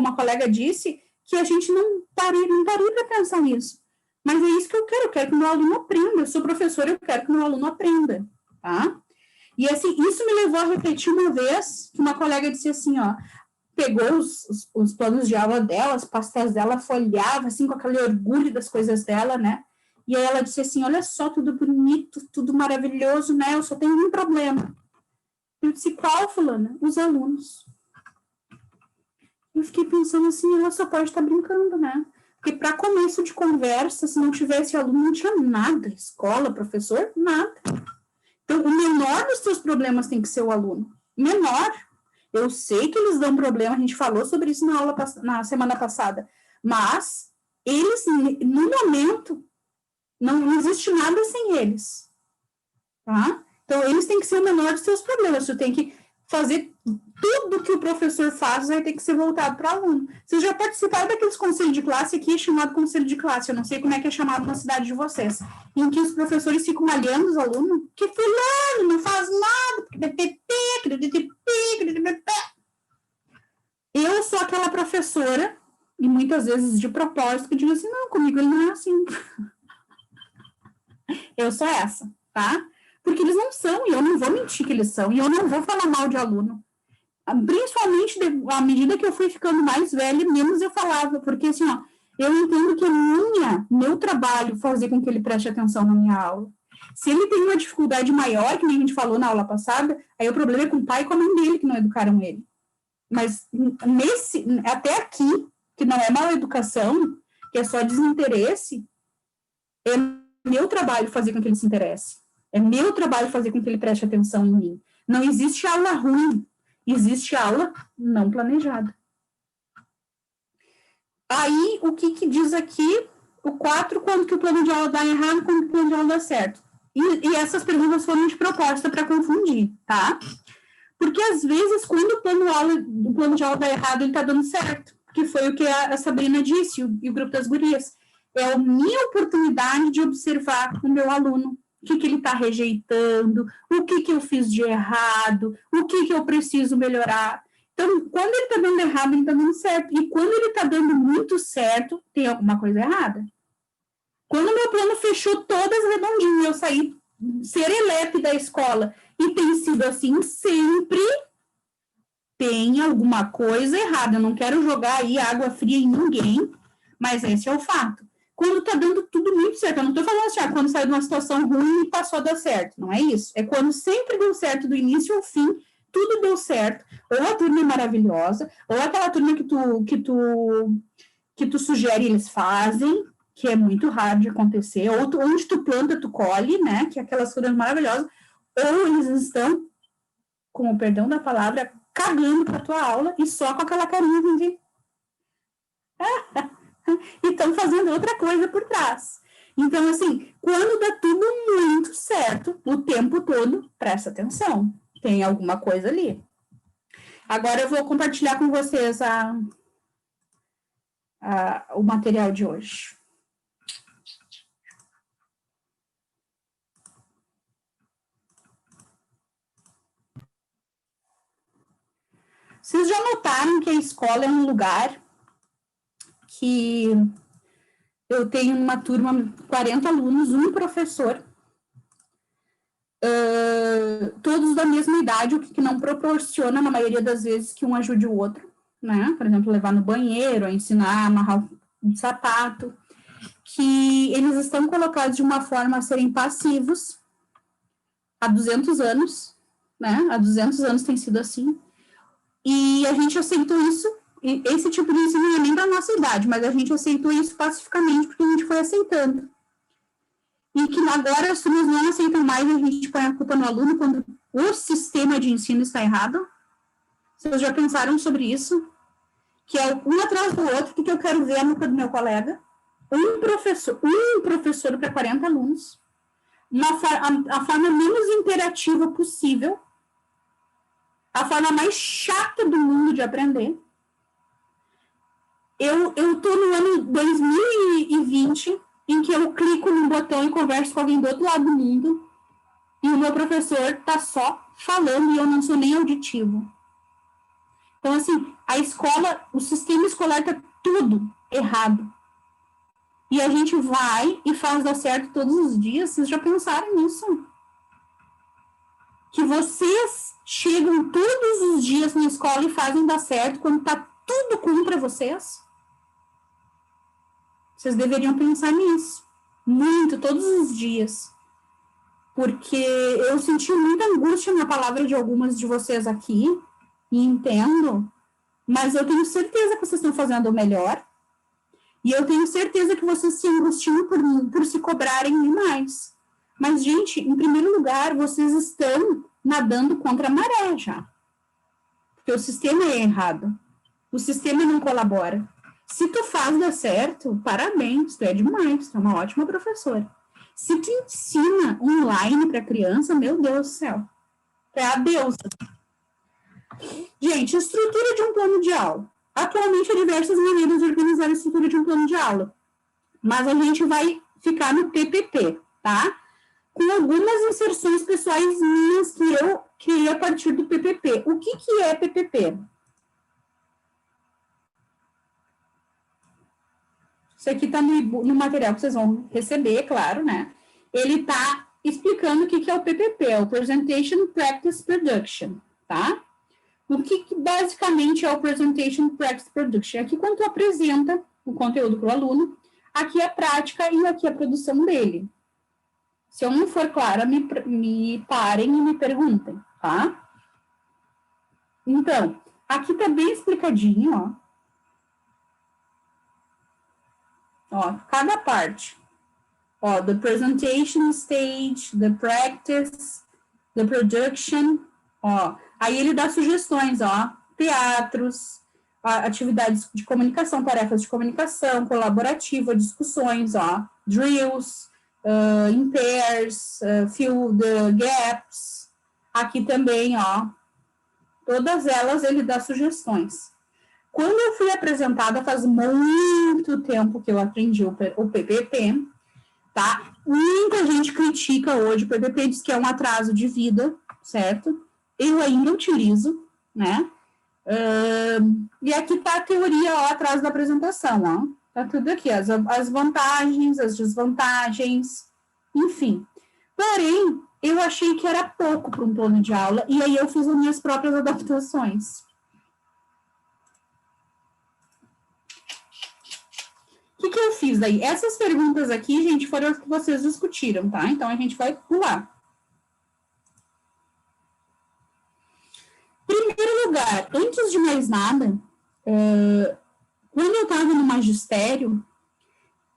a colega disse, que a gente não parou para pensar nisso. Mas é isso que eu quero que o meu aluno aprenda. Eu sou professora, eu quero que o meu aluno aprenda, tá? E assim, isso me levou a refletir uma vez, que uma colega disse assim, pegou os planos de aula dela, as pastas dela, folheava, assim, com aquele orgulho das coisas dela, né? E aí ela disse assim, olha só, tudo bonito, tudo maravilhoso, né? Eu só tenho um problema. Eu disse, qual, fulana? Os alunos. Eu fiquei pensando assim, ela só pode estar brincando, né? Porque para começo de conversa, se não tivesse aluno, não tinha nada. Escola, professor, nada. Então, Então, o menor dos seus problemas tem que ser o aluno. Menor. Eu sei que eles dão problema, a gente falou sobre isso na semana passada, mas eles, no momento, não existe nada sem eles, tá? Então, eles têm que ser o menor dos seus problemas, você tem que fazer tudo que o professor faz, vai ter que ser voltado para o aluno. Vocês já participaram daqueles conselhos de classe aqui, chamado conselho de classe, eu não sei como é que é chamado na cidade de vocês, em que os professores ficam malhando os alunos, que fulano não faz nada, eu sou aquela professora, e muitas vezes de propósito, que digo assim, não, comigo ele não é assim. Eu sou essa, tá? Porque eles não são, e eu não vou mentir que eles são, e eu não vou falar mal de aluno. Principalmente à medida que eu fui ficando mais velha, menos eu falava, porque assim, ó, eu entendo que é meu trabalho fazer com que ele preste atenção na minha aula. Se ele tem uma dificuldade maior, que nem a gente falou na aula passada, aí o problema é com o pai e com a mãe dele que não educaram ele. Mas até aqui, que não é mal educação, que é só desinteresse, é meu trabalho fazer com que ele se interesse. É meu trabalho fazer com que ele preste atenção em mim. Não existe aula ruim, existe aula não planejada. Aí, o que diz aqui, o 4, quando que o plano de aula dá errado, quando que o plano de aula dá certo. E essas perguntas foram de proposta para confundir, tá? Porque, às vezes, quando o plano de aula dá errado, ele está dando certo. Que foi o que a Sabrina disse, e o grupo das gurias. É a minha oportunidade de observar o meu aluno. O que ele está rejeitando, o que eu fiz de errado, o que eu preciso melhorar. Então, quando ele está dando errado, ele está dando certo. E quando ele está dando muito certo, tem alguma coisa errada. Quando o meu plano fechou todas redondinho, eu saí serelepe da escola, e tem sido assim sempre, tem alguma coisa errada. Eu não quero jogar aí água fria em ninguém, mas esse é o fato. Quando tá dando tudo muito certo, eu não tô falando assim, quando saiu de uma situação ruim e passou a dar certo, não é isso. É quando sempre deu certo do início ao fim, tudo deu certo, ou a turma é maravilhosa, ou aquela turma que tu sugere eles fazem, que é muito raro de acontecer, ou onde tu planta, tu colhe, né, que é aquelas coisas maravilhosas, ou eles estão, com o perdão da palavra, cagando pra tua aula e só com aquela carinha de e estão fazendo outra coisa por trás. Então, assim, quando dá tudo muito certo, o tempo todo, presta atenção, tem alguma coisa ali. Agora eu vou compartilhar com vocês o material de hoje. Vocês já notaram que a escola é um lugar que eu tenho uma turma, 40 alunos, um professor, todos da mesma idade, o que não proporciona, na maioria das vezes, que um ajude o outro, né? Por exemplo, levar no banheiro, ensinar a amarrar um sapato, que eles estão colocados de uma forma a serem passivos há 200 anos, né? Há 200 anos tem sido assim, e a gente aceitou isso. Esse tipo de ensino não é nem da nossa idade, mas a gente aceitou isso pacificamente porque a gente foi aceitando. E que agora as turmas não aceitam mais e a gente põe a culpa no aluno quando o sistema de ensino está errado. Vocês já pensaram sobre isso? Que é um atrás do outro, o que eu quero ver no meu colega? Um professor para 40 alunos, a forma menos interativa possível, a forma mais chata do mundo de aprender. Eu estou no ano 2020, em que eu clico num botão e converso com alguém do outro lado do mundo, e o meu professor está só falando e eu não sou nem auditivo. Então, assim, a escola, o sistema escolar está tudo errado. E a gente vai e faz dar certo todos os dias. Vocês já pensaram nisso? Que vocês chegam todos os dias na escola e fazem dar certo quando está tudo contra vocês? Vocês deveriam pensar nisso, muito, todos os dias, porque eu senti muita angústia na palavra de algumas de vocês aqui, e entendo, mas eu tenho certeza que vocês estão fazendo o melhor, e eu tenho certeza que vocês se angustiam por se cobrarem demais, Mas, gente, em primeiro lugar, vocês estão nadando contra a maré já. Porque o sistema é errado. O sistema não colabora. Se tu faz dar certo, parabéns, tu é demais, tu é uma ótima professora. Se tu ensina online para criança, meu Deus do céu, tu é a deusa. Gente, estrutura de um plano de aula. Atualmente há diversas maneiras de organizar a estrutura de um plano de aula. Mas a gente vai ficar no PPP, tá? Com algumas inserções pessoais minhas que eu criei a partir do PPP. O que é PPP? Isso aqui está no material que vocês vão receber, claro, né? Ele está explicando o que é o PPP, é o Presentation Practice Production, tá? O que basicamente é o Presentation Practice Production? Aqui, quando tu apresenta o conteúdo para o aluno, aqui é a prática e aqui é a produção dele. Se eu não for clara, me parem e me perguntem, tá? Então, aqui está bem explicadinho, ó. Ó, cada parte. Ó, the presentation stage, the practice, the production, ó. Aí ele dá sugestões, ó. Teatros, atividades de comunicação, tarefas de comunicação, colaborativa, discussões, ó. Drills, in pairs, fill the gaps. Aqui também, ó. Todas elas ele dá sugestões. Quando eu fui apresentada, faz muito tempo que eu aprendi o PPP, tá? Muita gente critica hoje o PPP, diz que é um atraso de vida, certo? Eu ainda utilizo, né? E aqui tá a teoria, ó, atrás da apresentação, ó. Tá tudo aqui, as vantagens, as desvantagens, enfim. Porém, eu achei que era pouco para um plano de aula, e aí eu fiz as minhas próprias adaptações. O que eu fiz daí? Essas perguntas aqui, gente, foram as que vocês discutiram, tá? Então, a gente vai pular. Primeiro lugar, antes de mais nada, quando eu estava no magistério,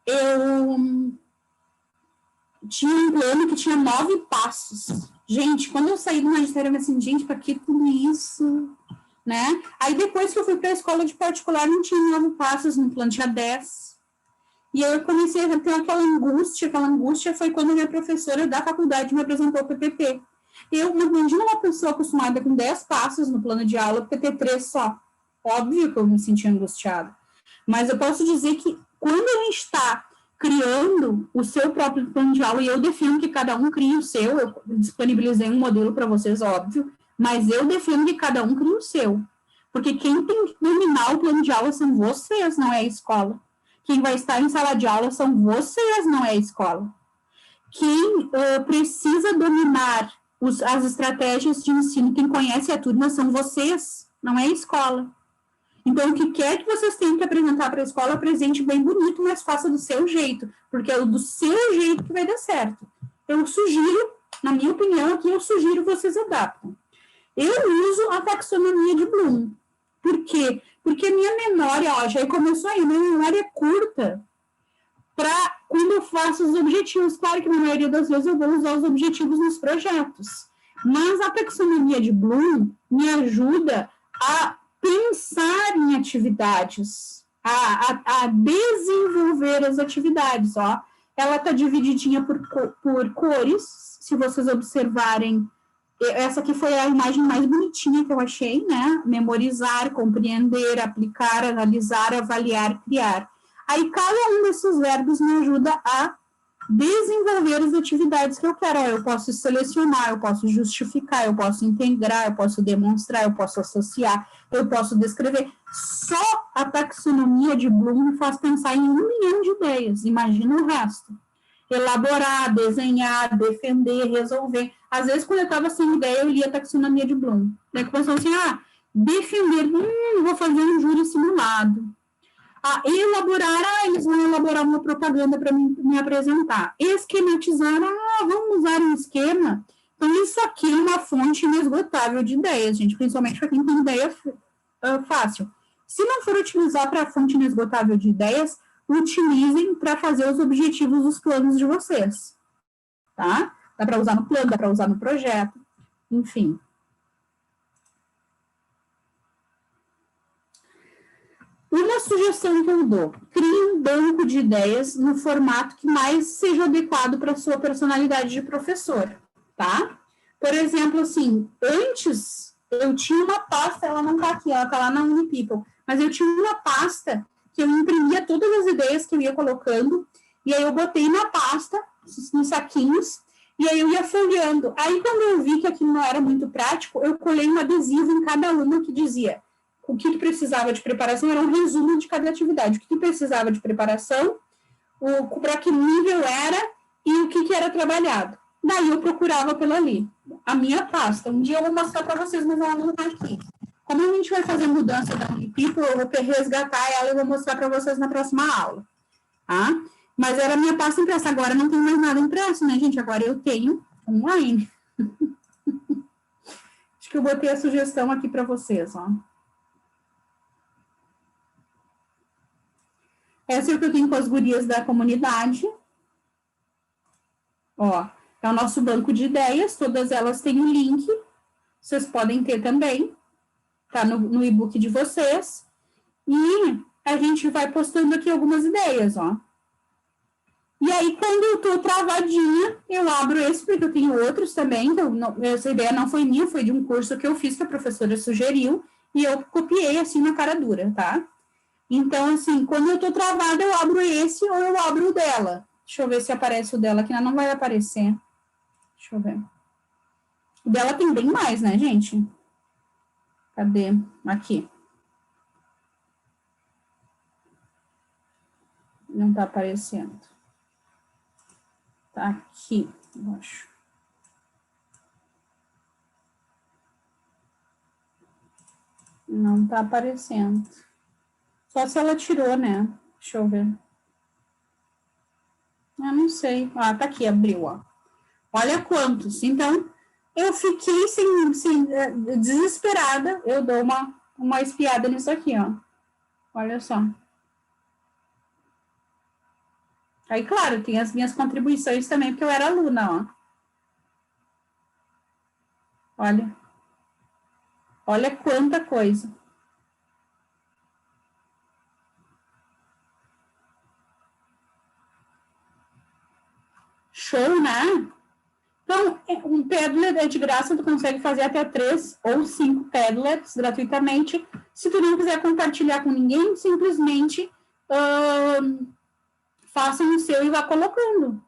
eu tinha um plano que tinha 9 passos. Gente, quando eu saí do magistério, eu me assim, gente, para que tudo isso? Né? Aí, depois que eu fui para a escola de particular, não tinha 9 passos, no plano tinha 10. E aí eu comecei a ter aquela angústia foi quando a minha professora da faculdade me apresentou o PPP. Eu imagino uma pessoa acostumada com 10 passos no plano de aula, porque ter 3 só. Óbvio que eu me senti angustiada. Mas eu posso dizer que quando a gente está criando o seu próprio plano de aula, e eu defendo que cada um crie o seu, eu disponibilizei um modelo para vocês, óbvio, mas eu defendo que cada um crie o seu. Porque quem tem que dominar o plano de aula são vocês, não é a escola. Quem vai estar em sala de aula são vocês, não é a escola. Quem precisa dominar as estratégias de ensino, quem conhece a turma são vocês, não é a escola. Então, o que quer que vocês tenham que apresentar para a escola, apresente bem bonito, mas faça do seu jeito, porque é do seu jeito que vai dar certo. Eu sugiro, na minha opinião, aqui eu sugiro vocês adaptem. Eu uso a taxonomia de Bloom. Por quê? Porque a minha memória, ó, já começou aí, minha memória é curta para quando eu faço os objetivos. Claro que na maioria das vezes eu vou usar os objetivos nos projetos, mas a taxonomia de Bloom me ajuda a pensar em atividades, a desenvolver as atividades, ó. Ela está divididinha por cores, se vocês observarem. Essa aqui foi a imagem mais bonitinha que eu achei, né? Memorizar, compreender, aplicar, analisar, avaliar, criar. Aí, cada um desses verbos me ajuda a desenvolver as atividades que eu quero. Eu posso selecionar, eu posso justificar, eu posso integrar, eu posso demonstrar, eu posso associar, eu posso descrever. Só a taxonomia de Bloom me faz pensar em 1 milhão de ideias. Imagina o resto. Elaborar, desenhar, defender, resolver. Às vezes, quando eu estava sem ideia, eu lia a taxonomia de Bloom. Daí começou assim, defender, vou fazer um júri simulado. Elaborar, eles vão elaborar uma propaganda para me apresentar. Esquematizar, vamos usar um esquema. Então, isso aqui é uma fonte inesgotável de ideias, gente, principalmente para quem tem ideia fácil. Se não for utilizar para a fonte inesgotável de ideias, utilizem para fazer os objetivos dos planos de vocês. tá? Dá para usar no plano, dá para usar no projeto, enfim. Uma sugestão que eu dou, crie um banco de ideias no formato que mais seja adequado para a sua personalidade de professor, tá? Por exemplo, assim, antes eu tinha uma pasta, ela não está aqui, ela está lá na Unipeople, mas eu tinha uma pasta que eu imprimia todas as ideias que eu ia colocando, e aí eu botei na pasta, nos saquinhos, e aí eu ia folheando. Aí, quando eu vi que aquilo não era muito prático, eu colei um adesivo em cada uma que dizia o que precisava de preparação, era um resumo de cada atividade, o que precisava de preparação, para que nível era e o que era trabalhado. Daí eu procurava pelo ali. A minha pasta, um dia eu vou mostrar para vocês, mas ela não está aqui. Como a gente vai fazer mudança da Unipeople, eu vou resgatar ela e vou mostrar para vocês na próxima aula, tá? Mas era a minha pasta impressa, agora não tem mais nada impresso, né, gente? Agora eu tenho online. Acho que eu botei a sugestão aqui para vocês, ó. Essa é o que eu tenho com as gurias da comunidade. Ó, é o nosso banco de ideias, todas elas têm um link, vocês podem ter também, tá no e-book de vocês. E a gente vai postando aqui algumas ideias, ó. E aí, quando eu tô travadinha, eu abro esse, porque eu tenho outros também, que essa ideia não foi minha, foi de um curso que eu fiz, que a professora sugeriu, e eu copiei assim na cara dura, tá? Então, assim, quando eu tô travada, eu abro esse ou eu abro o dela. Deixa eu ver se aparece o dela, que não vai aparecer. Deixa eu ver. O dela tem bem mais, né, gente? Cadê? Aqui. Não tá aparecendo. Tá aqui, eu acho. Não tá aparecendo. Só se ela tirou, né? Deixa eu ver. Ah, não sei. Ah, tá aqui, abriu, ó. Olha quantos. Então, eu fiquei desesperada. Eu dou uma espiada nisso aqui, ó. Olha só. Aí, claro, tem as minhas contribuições também, porque eu era aluna, ó. Olha. Olha quanta coisa. Show, né? Então, um Padlet é de graça, tu consegue fazer até 3 ou 5 Padlets gratuitamente. Se tu não quiser compartilhar com ninguém, simplesmente faça o seu e vá colocando.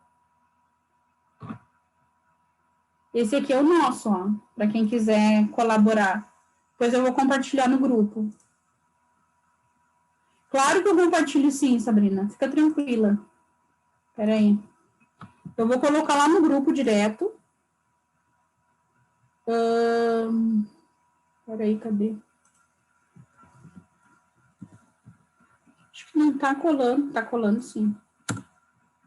Esse aqui é o nosso, ó, para quem quiser colaborar. Depois eu vou compartilhar no grupo. Claro que eu compartilho sim, Sabrina. Fica tranquila. Espera aí. Eu vou colocar lá no grupo direto. Peraí, cadê? Acho que não tá colando. Tá colando, sim.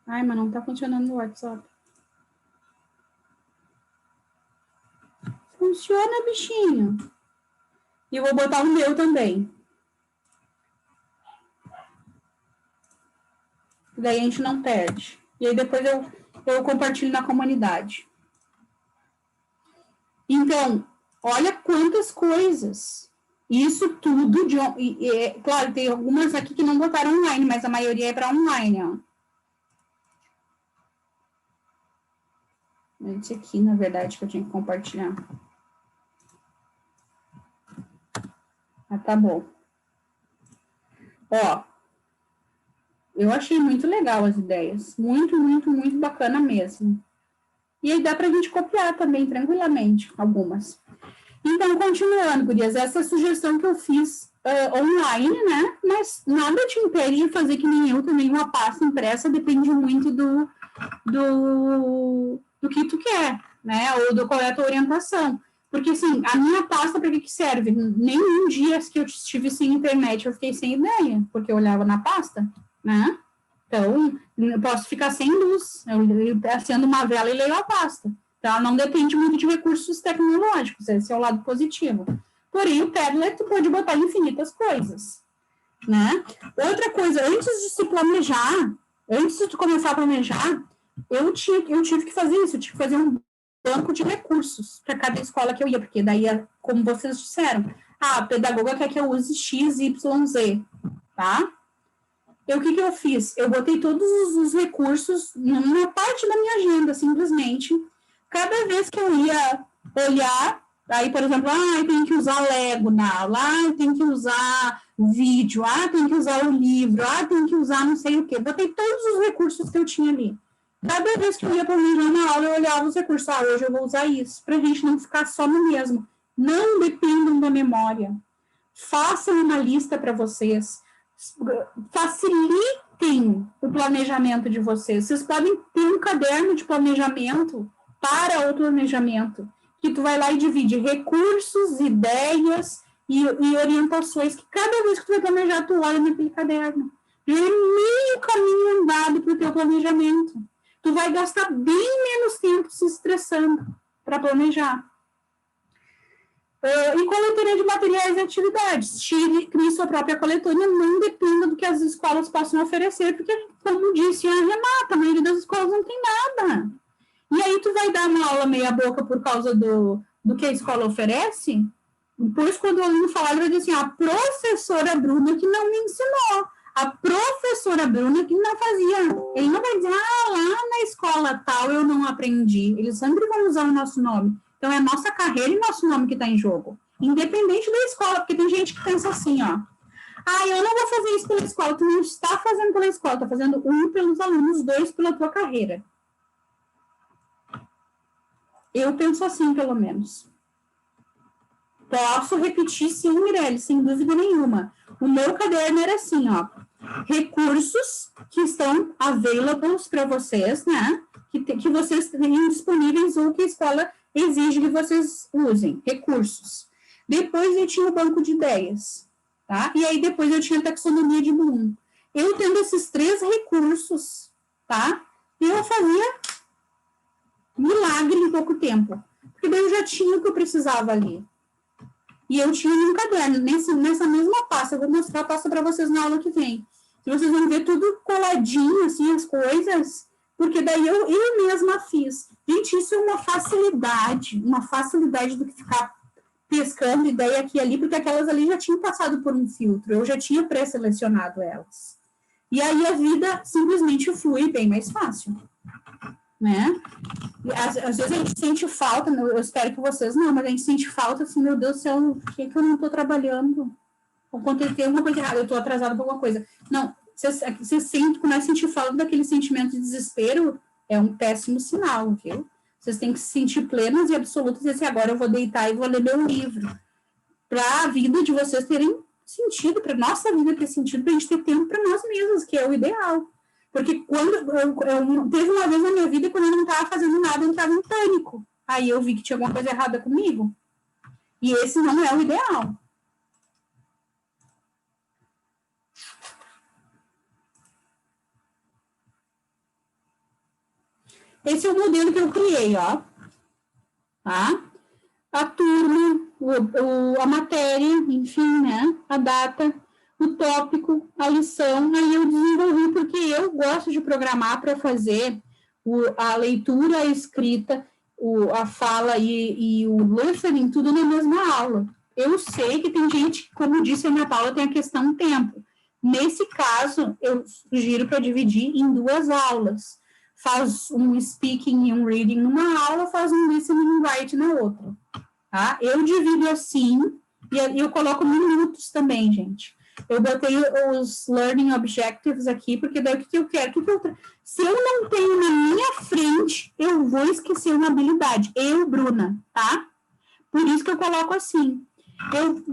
Ai, mas não tá funcionando no WhatsApp. Funciona, bichinho. E eu vou botar o meu também. Daí a gente não perde. E aí depois eu compartilho na comunidade. Então, olha quantas coisas. Isso tudo, claro, tem algumas aqui que não botaram online, mas a maioria é para online, ó. Esse aqui, na verdade, que eu tinha que compartilhar. Ah, tá bom. Ó, eu achei muito legal as ideias. Muito, muito, muito bacana mesmo. E aí dá pra gente copiar também, tranquilamente, algumas. Então, continuando, gurias, essa sugestão que eu fiz online, né? Mas nada te impede de fazer que nem eu também, uma pasta impressa, depende muito do que tu quer, né? Ou do qual é a tua orientação. Porque, assim, a minha pasta, para que serve? Nenhum dia que eu estive sem internet, eu fiquei sem ideia, porque eu olhava na pasta, né? Então, eu posso ficar sem luz, eu acendo uma vela e leio a pasta. Então, ela não depende muito de recursos tecnológicos, esse é o lado positivo. Porém, o Padlet tu pode botar infinitas coisas, né? Outra coisa, antes de se planejar, antes de tu começar a planejar, eu tive que fazer isso, eu tive que fazer um banco de recursos para cada escola que eu ia, porque daí, como vocês disseram, a pedagoga quer que eu use X, Y, Z, tá? O que eu fiz? Eu botei todos os recursos numa parte da minha agenda, simplesmente. Cada vez que eu ia olhar, aí, por exemplo, eu tenho que usar Lego na aula, eu tenho que usar vídeo, tenho que usar o livro, tenho que usar não sei o quê. Botei todos os recursos que eu tinha ali. Cada vez que eu ia planejar uma aula, eu olhava os recursos. Hoje eu vou usar isso, para a gente não ficar só no mesmo. Não dependam da memória. Façam uma lista para vocês. Facilitem o planejamento de vocês. Vocês podem ter um caderno de planejamento para o planejamento, que tu vai lá e divide recursos, ideias e orientações, que cada vez que tu vai planejar, tu olha naquele caderno. Já é meio caminho andado para o teu planejamento. Tu vai gastar bem menos tempo se estressando para planejar. E coletoria de materiais e atividades. Crie sua própria coletoria, não dependa do que as escolas possam oferecer, porque, como disse a Renata, a maioria das escolas não tem nada. E aí tu vai dar uma aula meia boca por causa do que a escola oferece? Depois, quando o aluno falar, ele vai dizer assim, a professora Bruna que não me ensinou. A professora Bruna que não fazia. Ele não vai dizer, lá na escola tal eu não aprendi. Eles sempre vão usar o nosso nome. Então, é a nossa carreira e nosso nome que está em jogo. Independente da escola, porque tem gente que pensa assim, eu não vou fazer isso pela escola. Tu não está fazendo pela escola, está fazendo 1 pelos alunos, 2 pela tua carreira. Eu penso assim, pelo menos. Posso repetir, sim, Mirelle, sem dúvida nenhuma. O meu caderno era assim, recursos que estão available para vocês, né? Que vocês tenham disponíveis ou que a escola exige que vocês usem, recursos. Depois eu tinha o banco de ideias, tá? E aí depois eu tinha a taxonomia de Bloom. Eu tendo esses 3 recursos, tá? Eu fazia milagre em pouco tempo. Porque daí eu já tinha o que eu precisava ali. E eu tinha um caderno, nessa mesma pasta, eu vou mostrar a pasta para vocês na aula que vem. E vocês vão ver tudo coladinho, assim, as coisas, porque daí eu mesma fiz. Gente, isso é uma facilidade do que ficar pescando ideia aqui e ali, porque aquelas ali já tinham passado por um filtro, eu já tinha pré-selecionado elas. E aí a vida simplesmente flui bem mais fácil, né? Às vezes a gente sente falta, eu espero que vocês não, mas a gente sente falta, assim, meu Deus do céu, por que eu não estou trabalhando? Ou quando tem alguma coisa errada, eu estou atrasada por alguma coisa. Não, você começa a sentir falta daquele sentimento de desespero, é um péssimo sinal, viu? Vocês têm que se sentir plenas e absolutas e dizer, agora eu vou deitar e vou ler meu livro. Para a vida de vocês terem sentido, para nossa vida ter sentido, para a gente ter tempo para nós mesmos, que é o ideal. Porque quando teve uma vez na minha vida, quando eu não estava fazendo nada, eu entrava em pânico. Aí eu vi que tinha alguma coisa errada comigo. E esse não é o ideal. Esse é o modelo que eu criei, tá? A turma, a matéria, enfim, né? A data, o tópico, a lição, aí eu desenvolvi porque eu gosto de programar para fazer a leitura, a escrita, a fala e o listening, tudo na mesma aula. Eu sei que tem gente, como disse a Ana Paula, tem a questão tempo. Nesse caso, eu sugiro para dividir em 2 aulas. Faz um speaking e um reading numa aula, faz um listening e um writing na outra. Tá? Eu divido assim, e eu coloco minutos também, gente. Eu botei os learning objectives aqui, porque daí o que eu quero? Se eu não tenho na minha frente, eu vou esquecer uma habilidade. Eu, Bruna, tá? Por isso que eu coloco assim.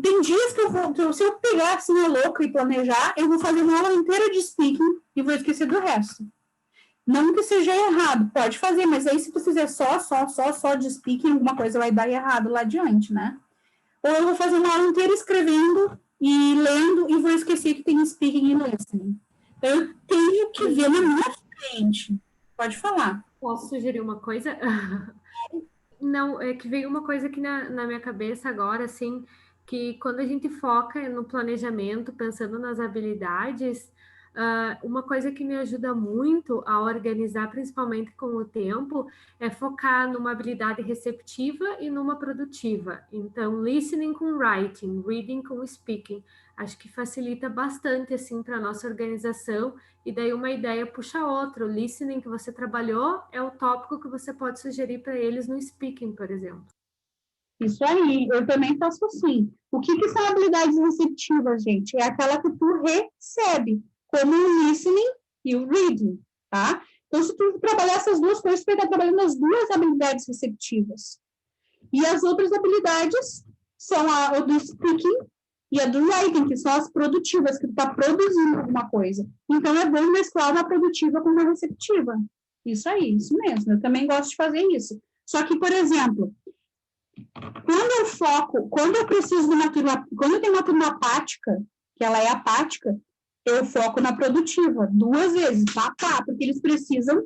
Tem dias que se eu pegar assim a louca e planejar, eu vou fazer uma aula inteira de speaking e vou esquecer do resto. Não que seja errado, pode fazer, mas aí se tu fizer só de speaking, alguma coisa vai dar errado lá adiante, né? Ou eu vou fazer uma aula inteira escrevendo e lendo e vou esquecer que tem speaking e listening. Eu tenho que ver na minha frente. Pode falar. Posso sugerir uma coisa? Não, é que veio uma coisa aqui na minha cabeça agora, assim, que quando a gente foca no planejamento, pensando nas habilidades, Uma coisa que me ajuda muito a organizar, principalmente com o tempo, é focar numa habilidade receptiva e numa produtiva. Então, listening com writing, reading com speaking. Acho que facilita bastante, assim, para a nossa organização. E daí uma ideia puxa a outra. O listening que você trabalhou é o tópico que você pode sugerir para eles no speaking, por exemplo. Isso aí, eu também faço assim. O que são habilidades receptivas, gente? É aquela que tu recebe, como o listening e o reading, tá? Então, se tu trabalhar essas duas coisas, tu vai estar trabalhando as duas habilidades receptivas. E as outras habilidades são a do speaking e a do writing, que são as produtivas, que tu está produzindo alguma coisa. Então, é bom mesclar uma produtiva com uma receptiva. Isso aí, isso mesmo. Eu também gosto de fazer isso. Só que, por exemplo, quando eu preciso de uma turma, quando eu tenho uma turma apática, que ela é apática, eu foco na produtiva, 2 vezes, porque eles precisam.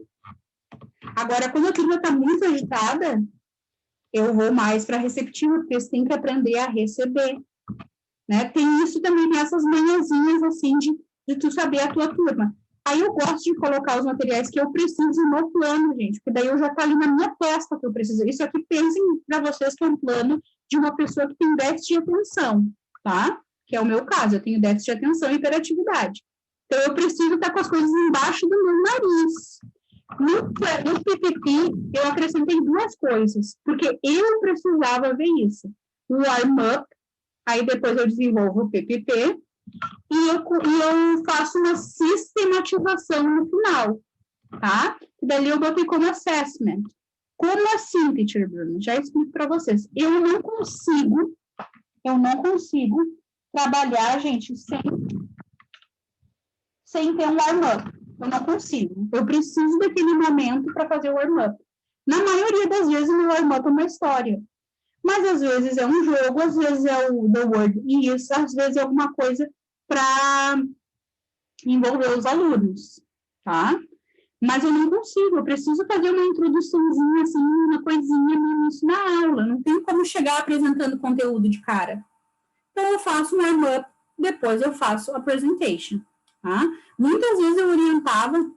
Agora, quando a turma está muito agitada, eu vou mais para a receptiva, porque eles têm que aprender a receber. Né? Tem isso também, tem essas manhãzinhas, assim, de tu saber a tua turma. Aí eu gosto de colocar os materiais que eu preciso no plano, gente, porque daí eu já tá ali na minha testa que eu preciso. Isso aqui, pensem para vocês que é um plano de uma pessoa que tem déficit de atenção, tá? Que é o meu caso, eu tenho déficit de atenção e hiperatividade. Então, eu preciso estar com as coisas embaixo do meu nariz. No PPT, eu acrescentei 2 coisas, porque eu precisava ver isso. O warm-up, aí depois eu desenvolvo o PPT, e eu faço uma sistematização no final, tá? E dali eu botei como assessment. Como assim, Teacher Bruno? Já explico para vocês. Eu não consigo trabalhar, gente, sem ter um warm-up. Eu não consigo. Eu preciso daquele momento para fazer o warm-up. Na maioria das vezes, o warm-up é uma história. Mas, às vezes, é um jogo, às vezes é o The Word Is, às vezes é alguma coisa para envolver os alunos, tá? Mas eu não consigo, eu preciso fazer uma introduçãozinha, assim, uma coisinha no início da aula, não tem como chegar apresentando conteúdo de cara. Então, eu faço um warm-up, depois eu faço a presentation, tá? Muitas vezes eu orientava,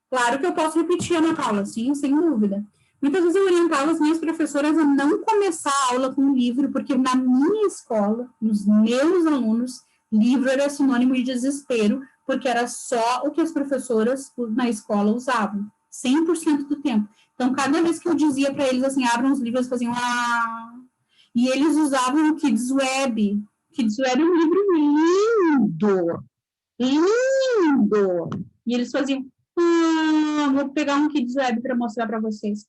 claro que eu posso repetir a aula, sim, sem dúvida. Muitas vezes eu orientava as minhas professoras a não começar a aula com um livro, porque na minha escola, nos meus alunos, livro era sinônimo de desespero, porque era só o que as professoras na escola usavam, 100% do tempo. Então, cada vez que eu dizia para eles, assim, abram os livros, faziam e eles usavam o Kids Web. Kids Web é um livro lindo! E eles faziam, vou pegar um Kids Web para mostrar para vocês.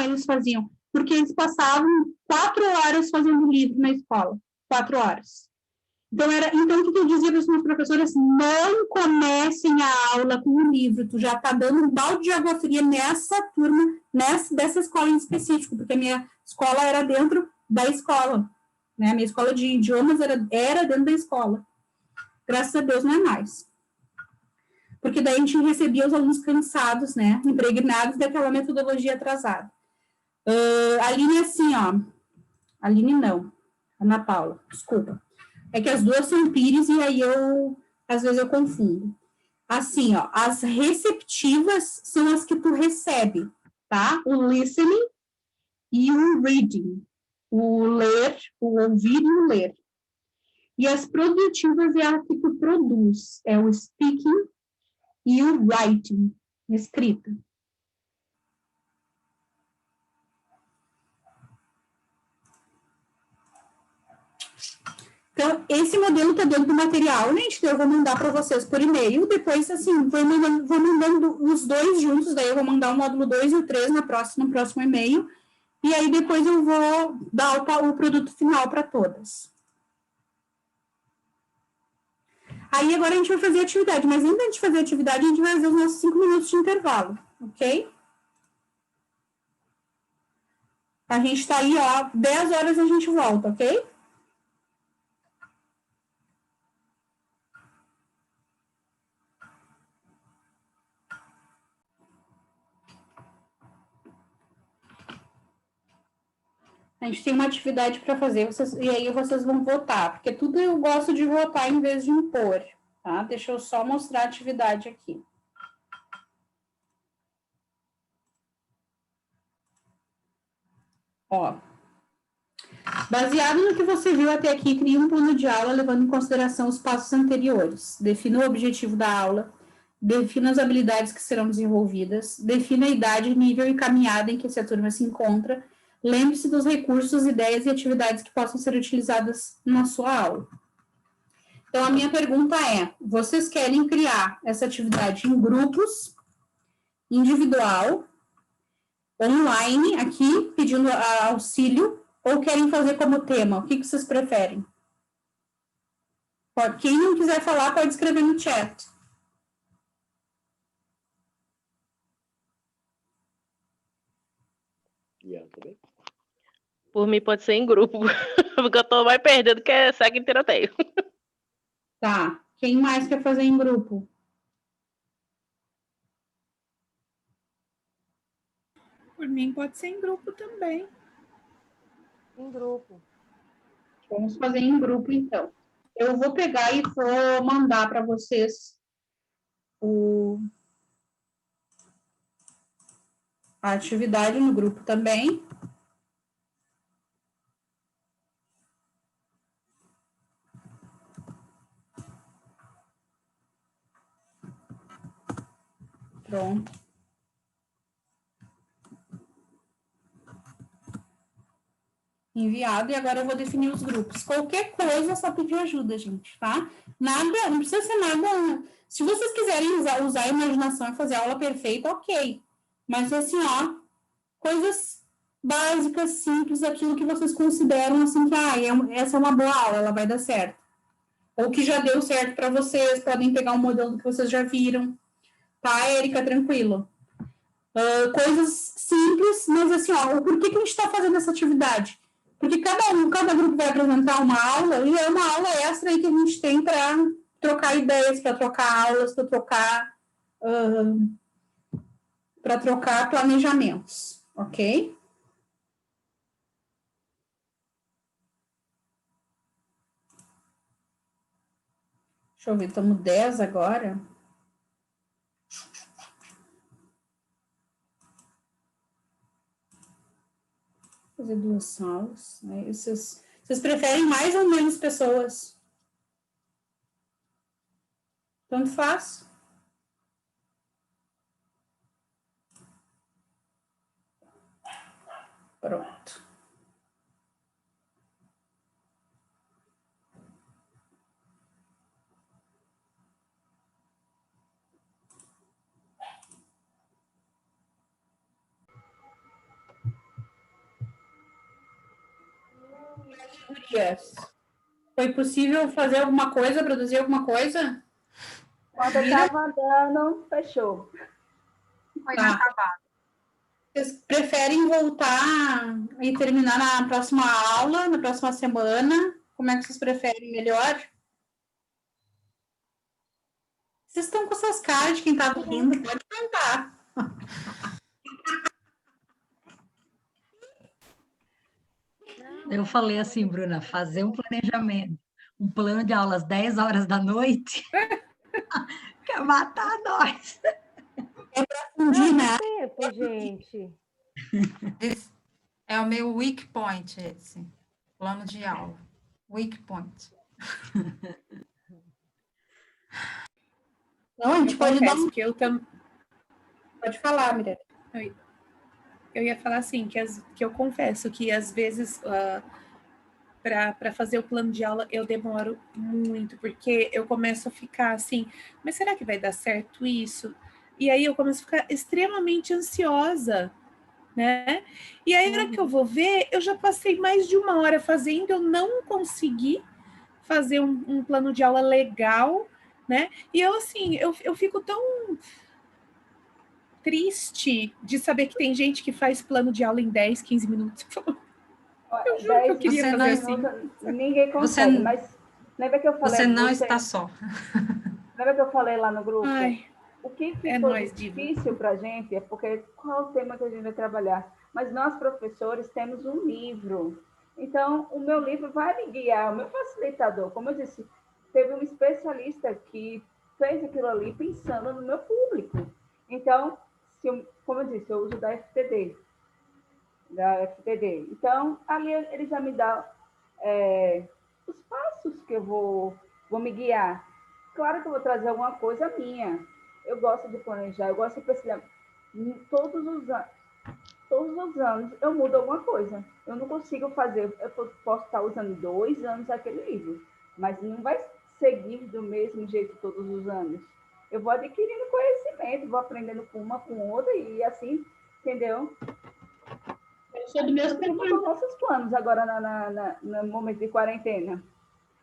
Eles faziam, porque eles passavam 4 horas fazendo livro na escola, 4 horas. Então, o que eu dizia para as minhas professoras? Não comecem a aula com o livro, tu já está dando um balde de água fria nessa turma, dessa escola em específico, porque a minha escola era dentro da escola, né? A minha escola de idiomas era dentro da escola. Graças a Deus não é mais. Porque daí a gente recebia os alunos cansados, né? Impregnados daquela metodologia atrasada. Aline é assim, ó. Aline não. Ana Paula, desculpa. É que as duas são Pires e aí às vezes eu confundo. Assim, ó, as receptivas são as que tu recebe, tá? O listening e o reading. O ler, o ouvir e o ler. E as produtivas é a que tu produz. É o speaking e o writing, escrita. Então, esse modelo está dentro do material, né? Então, eu vou mandar para vocês por e-mail, depois, assim, vou mandando os 2 juntos, daí eu vou mandar o módulo 2 e o 3 no próximo e-mail, e aí depois eu vou dar o produto final para todas. Aí, agora a gente vai fazer a atividade, mas antes de a gente fazer a atividade, a gente vai fazer os nossos 5 minutos de intervalo, ok? A gente está aí, ó, 10 horas a gente volta, ok? A gente tem uma atividade para fazer, e aí vocês vão votar, porque tudo eu gosto de votar em vez de impor, Tá? Deixa eu só mostrar a atividade aqui. Ó, baseado no que você viu até aqui, crie um plano de aula levando em consideração os passos anteriores. Defina o objetivo da aula, defina as habilidades que serão desenvolvidas, defina a idade, nível e caminhada em que essa turma se encontra. Lembre-se dos recursos, ideias e atividades que possam ser utilizadas na sua aula. Então, a minha pergunta é, vocês querem criar essa atividade em grupos, individual, online, aqui, pedindo auxílio, ou querem fazer como tema? O que vocês preferem? Quem não quiser falar, pode escrever no chat. Por mim, pode ser em grupo, porque eu tô mais perdendo que segue em tiroteio. Tá. Quem mais quer fazer em grupo? Por mim, pode ser em grupo também. Em grupo. Vamos fazer em grupo, então. Eu vou pegar e vou mandar para vocês a atividade no grupo também. Pronto. Enviado, e agora eu vou definir os grupos. Qualquer coisa, é só pedir ajuda, gente, tá? Nada, não precisa ser nada... Se vocês quiserem usar a imaginação e fazer a aula perfeita, ok. Mas, assim, ó, coisas básicas, simples, aquilo que vocês consideram, assim, que, essa é uma boa aula, ela vai dar certo. Ou que já deu certo para vocês, podem pegar um modelo que vocês já viram. Tá, Érica? Tranquilo. Coisas simples, mas, assim, ó, por que a gente está fazendo essa atividade? Porque cada grupo vai apresentar uma aula, e é uma aula extra aí que a gente tem para trocar ideias, para trocar aulas, para trocar planejamentos, ok? Deixa eu ver, estamos 10 agora. Fazer 2 salas, né? Vocês preferem mais ou menos pessoas? Tanto faz. Pronto. Foi possível fazer alguma coisa, produzir alguma coisa? Quando eu estava dando, fechou. Foi inacabado. Vocês preferem voltar e terminar na próxima aula, na próxima semana? Como é que vocês preferem melhor? Vocês estão com essas caras de quem está rindo, pode cantar. Eu falei assim, Bruna, fazer um planejamento, um plano de aulas 10 horas da noite, quer matar nós. É para fundir, né? Tempo, gente. Esse é o meu weak point, esse. Plano de aula. Weak point. Não, a gente pode dar um... Que eu também. Pode falar, Mirella. Eu ia falar assim, que eu confesso que às vezes para fazer o plano de aula eu demoro muito, porque eu começo a ficar assim, mas será que vai dar certo isso? E aí eu começo a ficar extremamente ansiosa, né? E aí, na hora que eu vou ver, eu já passei mais de 1 hora fazendo, eu não consegui fazer um plano de aula legal, né? E eu, assim, eu fico tão triste de saber que tem gente que faz plano de aula em 10, 15 minutos. Eu juro que eu queria fazer assim. Ninguém consegue, mas lembra que eu falei... Você não está só. Lembra que eu falei lá no grupo? Ai, o que ficou difícil para a gente é porque qual o tema que a gente vai trabalhar? Mas nós, professores, temos um livro. Então, o meu livro vai me guiar, o meu facilitador. Como eu disse, teve um especialista que fez aquilo ali pensando no meu público. Então, como eu disse, eu uso da FTD. Então, ali ele já me dá os passos que eu vou me guiar. Claro que eu vou trazer alguma coisa minha. Eu gosto de planejar, eu gosto de pesquisar. Todos os anos eu mudo alguma coisa. Eu não consigo fazer, eu posso estar usando 2 anos aquele livro, mas não vai seguir do mesmo jeito todos os anos. Eu vou adquirindo conhecimento, vou aprendendo com uma, com outra, e assim, entendeu? Eu sou do mesmo tempo. Os nossos planos agora no momento de quarentena.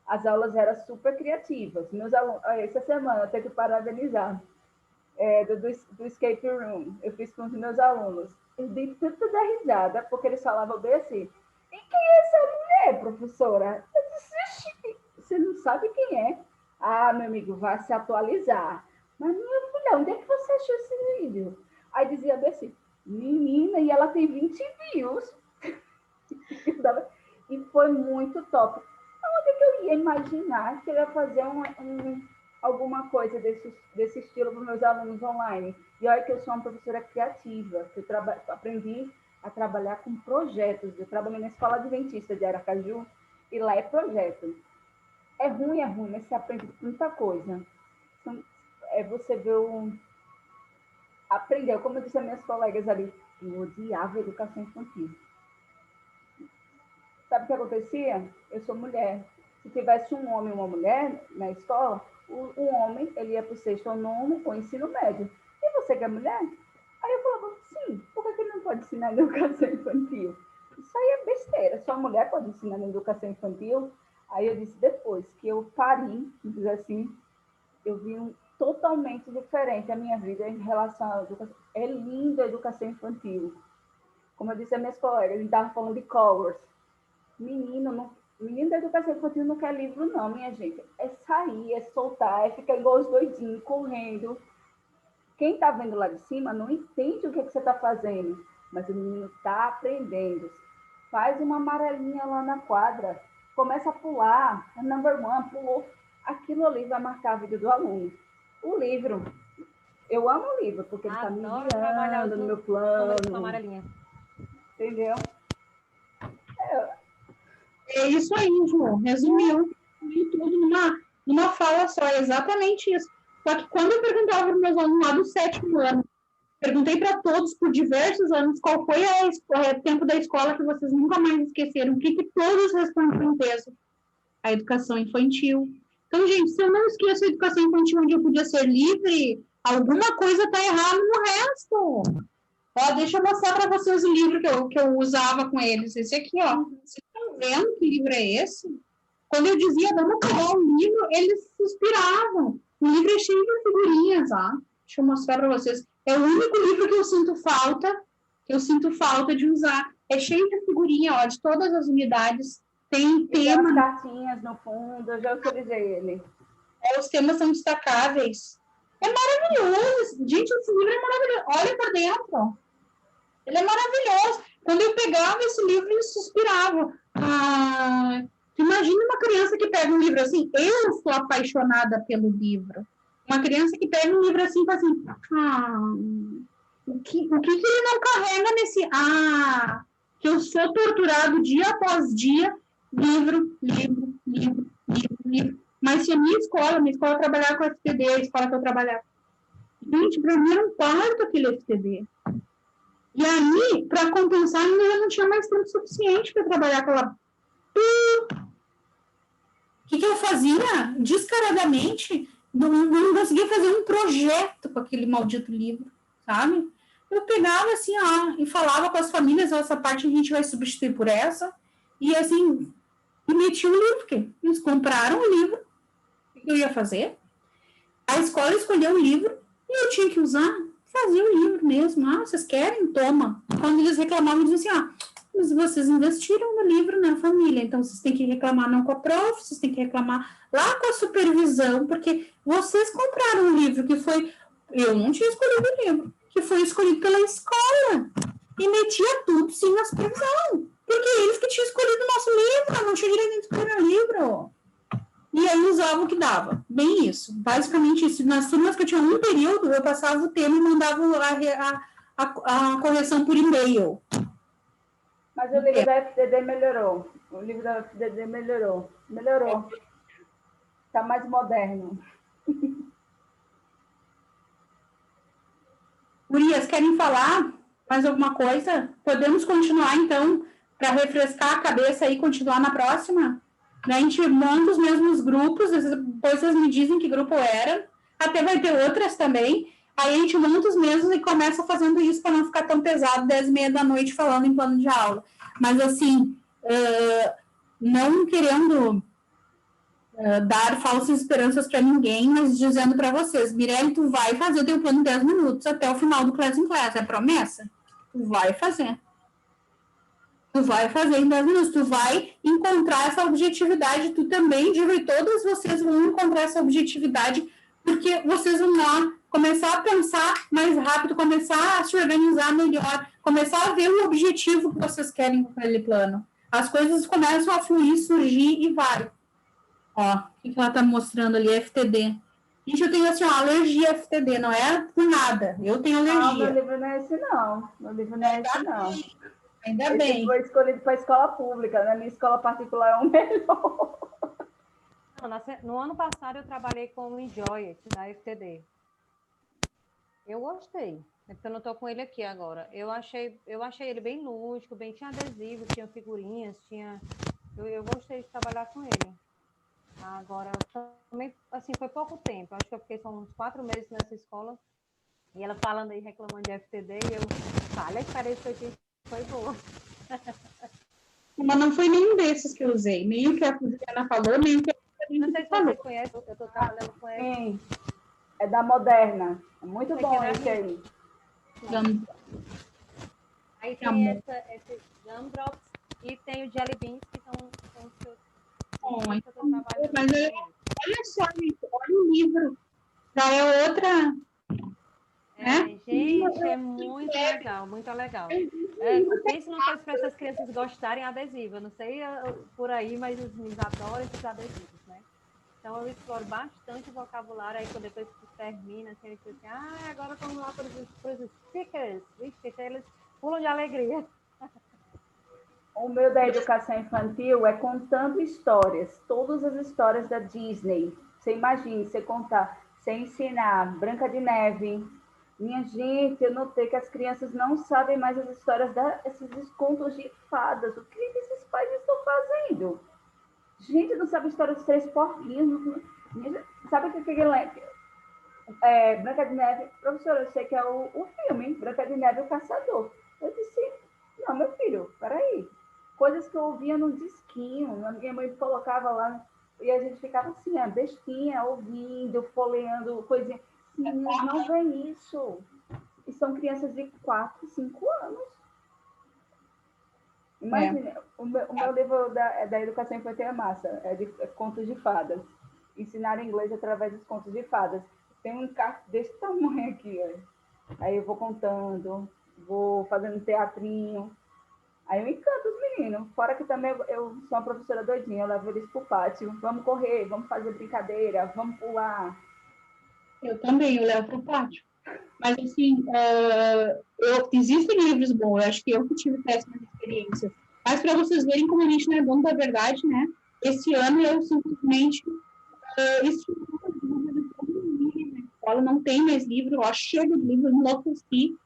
As aulas eram super criativas. Meus alunos, essa semana eu tenho que parabenizar do Escape Room. Eu fiz com os meus alunos. Eu dei tanta da risada, porque eles falavam bem assim: e quem é essa mulher, professora? Eu disse: você não sabe quem é? Ah, meu amigo, vai se atualizar. Mas, minha filha, onde é que você achou esse vídeo? Aí dizia bem assim: menina, e ela tem 20 views. E foi muito top. Onde é que eu ia imaginar que eu ia fazer alguma coisa desse estilo para os meus alunos online? E olha que eu sou uma professora criativa, que eu aprendi a trabalhar com projetos. Eu trabalhei na Escola Adventista de Aracaju, e lá é projeto. É ruim, mas você aprende muita coisa. Então, você vê aprendeu, como eu disse a minhas colegas ali, eu odiava a educação infantil. Sabe o que acontecia? Eu sou mulher. Se tivesse um homem e uma mulher na escola, o homem ele ia para o 6º ou 9º ou ensino médio. E você que é mulher? Aí eu falava, sim, por que ele não pode ensinar na educação infantil? Isso aí é besteira, só a mulher pode ensinar na educação infantil. Aí eu disse, depois que eu pari, dizer assim, eu vi totalmente diferente a minha vida em relação à educação. É lindo a educação infantil. Como eu disse a minhas colegas, a gente estava falando de Colors. Menino da educação infantil não quer livro não, minha gente. É sair, é soltar, é ficar igual os doidinhos, correndo. Quem está vendo lá de cima não entende o que você está fazendo, mas o menino está aprendendo. Faz uma amarelinha lá na quadra, começa a pular, number 1, pulou. Aquilo ali vai marcar a vida do aluno. O livro, eu amo o livro, porque ele está me guiando no meu plano. Entendeu? É isso aí, João. Resumiu tudo numa fala só. É exatamente isso. Só que quando eu perguntava para os meus alunos lá do 7º ano, perguntei para todos por diversos anos qual foi o tempo da escola que vocês nunca mais esqueceram. O que todos respondem em peso? A educação infantil. Então, gente, se eu não esqueço a educação infantil onde eu podia ser livre, alguma coisa está errada no resto. Ó, deixa eu mostrar para vocês o livro que eu usava com eles. Esse aqui, ó. Vocês estão vendo que livro é esse? Quando eu dizia, vamos pegar um livro, eles suspiravam. O livro é cheio de figurinhas, ó. Deixa eu mostrar para vocês. É o único livro que eu sinto falta de usar. É cheio de figurinha, ó, de todas as unidades. Tem tema. Tem cartinhas no fundo, eu já utilizei ele. Os temas são destacáveis. É maravilhoso. Gente, esse livro é maravilhoso. Olha para dentro. Ele é maravilhoso. Quando eu pegava esse livro, eles suspiravam. Imagina uma criança que pega um livro assim. Eu sou apaixonada pelo livro. Uma criança que pega um livro assim, fala assim, o que ele não carrega nesse... que eu sou torturado dia após dia, livro. Mas se a minha escola trabalhava com FTD, a escola que eu trabalhava, gente, para mim era um parto aquele FTD. E aí, para compensar, eu não tinha mais tempo suficiente para trabalhar com ela. O que eu fazia? Descaradamente, não conseguia fazer um projeto com aquele maldito livro, sabe? Eu pegava assim, e falava com as famílias, essa parte a gente vai substituir por essa, e assim, e metia o livro, porque eles compraram o livro, o que eu ia fazer? A escola escolheu o livro, e eu tinha que usar, fazer o livro mesmo. Vocês querem? Toma. Quando eles reclamavam, diziam assim, mas vocês investiram no livro, né, família? Então, vocês têm que reclamar não com a prof, vocês têm que reclamar lá com a supervisão, porque vocês compraram um livro que foi... Eu não tinha escolhido o livro, que foi escolhido pela escola. E metia tudo sim na supervisão. Porque eles que tinham escolhido o nosso livro, não tinha direito de escolher o livro. e aí usava o que dava. Bem isso, basicamente isso. Nas turmas que eu tinha um período, eu passava o tema e mandava a correção por e-mail. Mas o livro da FDD melhorou. O livro da FDD melhorou. Melhorou. Está mais moderno. Gurias, querem falar mais alguma coisa? Podemos continuar, então, para refrescar a cabeça e continuar na próxima? A gente monta os mesmos grupos, depois vocês me dizem que grupo era, até vai ter outras também, aí a gente monta os mesmos e começa fazendo isso para não ficar tão pesado, 10h30 da noite falando em plano de aula. Mas, assim, não querendo dar falsas esperanças para ninguém, mas dizendo para vocês, Mirelle, tu vai fazer o teu plano em 10 minutos até o final do Class in Class, é promessa? Tu vai fazer. Tu vai fazer em 10 minutos, tu vai encontrar essa objetividade, tu também, Diva, e todas vocês vão encontrar essa objetividade, porque vocês vão lá começar a pensar mais rápido, começar a se organizar melhor, começar a ver o objetivo que vocês querem com aquele plano. As coisas começam a fluir, surgir e vai. Ó, o que ela tá mostrando ali? FTD. Gente, eu tenho assim, uma alergia a FTD, não é por nada. Eu tenho alergia. Não, meu livro não é esse, não. Meu livro não é esse, não. Ainda bem. Foi escolhido para a escola pública, na minha escola particular é o melhor. No ano passado eu trabalhei com o Enjoy It, da FTD. Eu gostei, porque eu não estou com ele aqui agora. Eu achei ele bem lúdico, tinha adesivo, tinha figurinhas, eu gostei de trabalhar com ele. Agora, também, assim, foi pouco tempo. Acho que eu fiquei só uns 4 meses nessa escola. E ela falando aí, reclamando de FTD, e eu falei que parece que foi boa. Mas não foi nenhum desses que eu usei. Nem o que a Juliana falou, nem o que a Não sei se vocês conhecem, eu estou trabalhando com ele. Sim, é da Moderna. É muito bom esse aí. Aí tem esse Gumdrops e tem o Jelly Beans, que são os que eu mas olha só, gente, olha o livro. Já é outra. Gente, é muito legal, muito legal. Pense numa coisa para essas crianças gostarem adesivo. Eu não sei por aí, mas os meninos adoram esses adesivos, né? Então eu exploro bastante o vocabulário, aí depois que termina, assim, eles dizem assim, agora vamos lá para os stickers. Vixe, eles pulam de alegria. O meu da educação infantil é contando histórias, todas as histórias da Disney. Você imagina, você contar, você ensinar Branca de Neve. Minha gente, eu notei que as crianças não sabem mais as histórias desses contos de fadas. O que esses pais estão fazendo? Gente, não sabe a história dos 3 porquinhos. Sabe o que ele lembra? Branca de Neve, professora, eu sei que é o filme, Branca de Neve e o Caçador. Eu disse, não, meu filho, peraí. Coisas que eu ouvia no disquinho, a minha mãe colocava lá, e a gente ficava assim, bestinha, ouvindo, folheando, coisinha. Meninos não veem isso. E são crianças de 4, 5 anos. Imagina, o meu livro da educação infantil é massa, é de contos de fadas. Ensinar inglês através dos contos de fadas. Tem um encarte desse tamanho aqui, ó. Aí eu vou contando, vou fazendo teatrinho. Aí eu encanto os meninos. Fora que também eu sou uma professora doidinha, eu levo eles pro pátio. Vamos correr, vamos fazer brincadeira, vamos pular. Eu também, eu levo pro pátio. Mas, assim, existem livros bons, eu acho que eu que tive péssimas experiências. Mas para vocês verem como a gente não é dono da verdade, né? Esse ano eu simplesmente na escola não tem mais livro, ó, chega de livro, enlouqueci.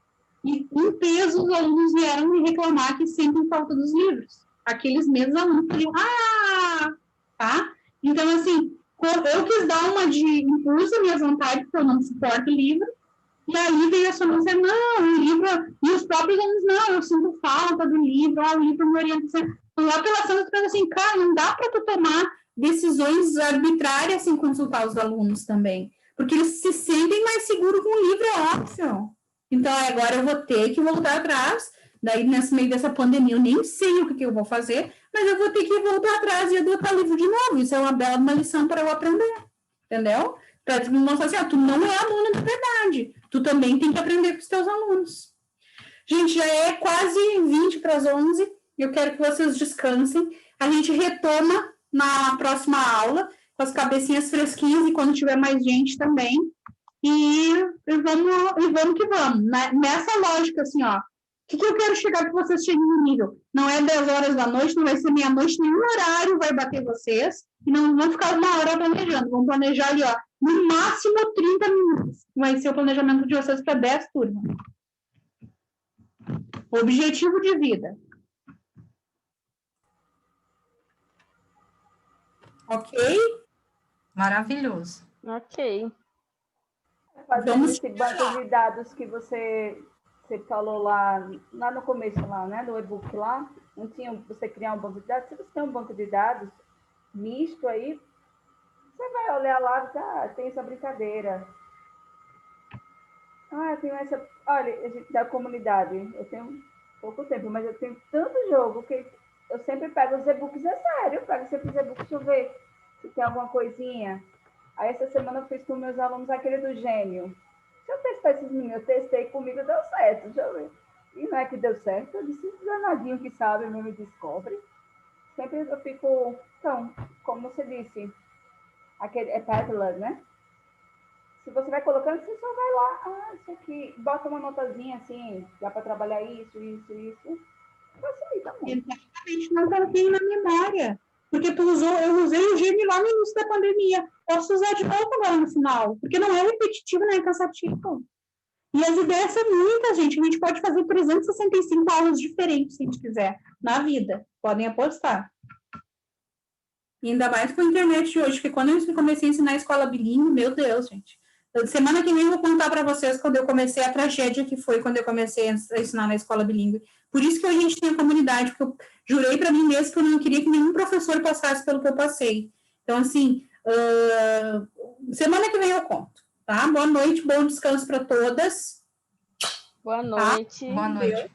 E em peso os alunos vieram me reclamar que sentem falta dos livros. Aqueles mesmos alunos queriam, tá? Então, assim, eu quis dar uma de impulso à minha vontade, porque eu não suporto livro, e aí veio a solução, não, o livro, e os próprios alunos, não, eu sinto falta do livro, o livro me orienta. Lá pela Santa, tu pensa assim, cara, não dá para tu tomar decisões arbitrárias sem consultar os alunos também, porque eles se sentem mais seguros com o livro, é óbvio. Então, agora eu vou ter que voltar atrás, daí nesse meio dessa pandemia eu nem sei o que eu vou fazer, mas eu vou ter que voltar atrás e adotar livro de novo, isso é uma lição para eu aprender, entendeu? Para me mostrar assim, tu não é aluno de verdade, tu também tem que aprender com os teus alunos. Gente, já é quase 20 para as 11, eu quero que vocês descansem, a gente retoma na próxima aula, com as cabecinhas fresquinhas e quando tiver mais gente também. E vamos que vamos. Nessa lógica, assim, ó. O que eu quero chegar que vocês cheguem no nível? Não é 10 horas da noite, não vai ser meia-noite, nenhum horário vai bater vocês. E não vão ficar 1 hora planejando. Vamos planejar ali, ó, no máximo 30 minutos. Vai ser o planejamento de vocês para 10 turmas. Objetivo de vida. Ok? Maravilhoso. Ok. Fazendo esse banco de dados que você falou lá no começo, lá, né, do e-book lá, não tinha você criar um banco de dados. Se você tem um banco de dados misto aí, você vai olhar lá e dizer, tem essa brincadeira. Tem essa... Olha, a gente da comunidade, eu tenho pouco tempo, mas eu tenho tanto jogo que eu sempre pego os e-books, é sério, eu pego sempre os e-books, deixa eu ver se tem alguma coisinha. Aí essa semana eu fiz com meus alunos aquele do gênio. Deixa eu testar esses meninos, eu testei comigo, deu certo, deixa eu ver. E não é que deu certo, eu disse, danadinho que sabe, mesmo descobre. Sempre eu fico, então, como você disse, aquele é Padlet, né? Se você vai colocando, você só vai lá, isso aqui, bota uma notazinha assim, dá para trabalhar isso. Facilita muito. Exatamente, não coloquei na memória. Porque eu usei o Gênio lá no início da pandemia. Posso usar de novo agora no final, porque não é repetitivo, não é cansativo. E as ideias são muitas, gente. A gente pode fazer 365 aulas diferentes, se a gente quiser, na vida. Podem apostar. E ainda mais com a internet de hoje, porque quando eu comecei a ensinar a escola bilíngue, meu Deus, gente. Semana que vem eu vou contar para vocês quando eu comecei a tragédia que foi quando eu comecei a ensinar na escola bilíngue. Por isso que hoje a gente tem a comunidade, porque eu jurei para mim mesmo que eu não queria que nenhum professor passasse pelo que eu passei. Então, assim, semana que vem eu conto, tá? Boa noite, bom descanso para todas. Boa noite. Boa noite.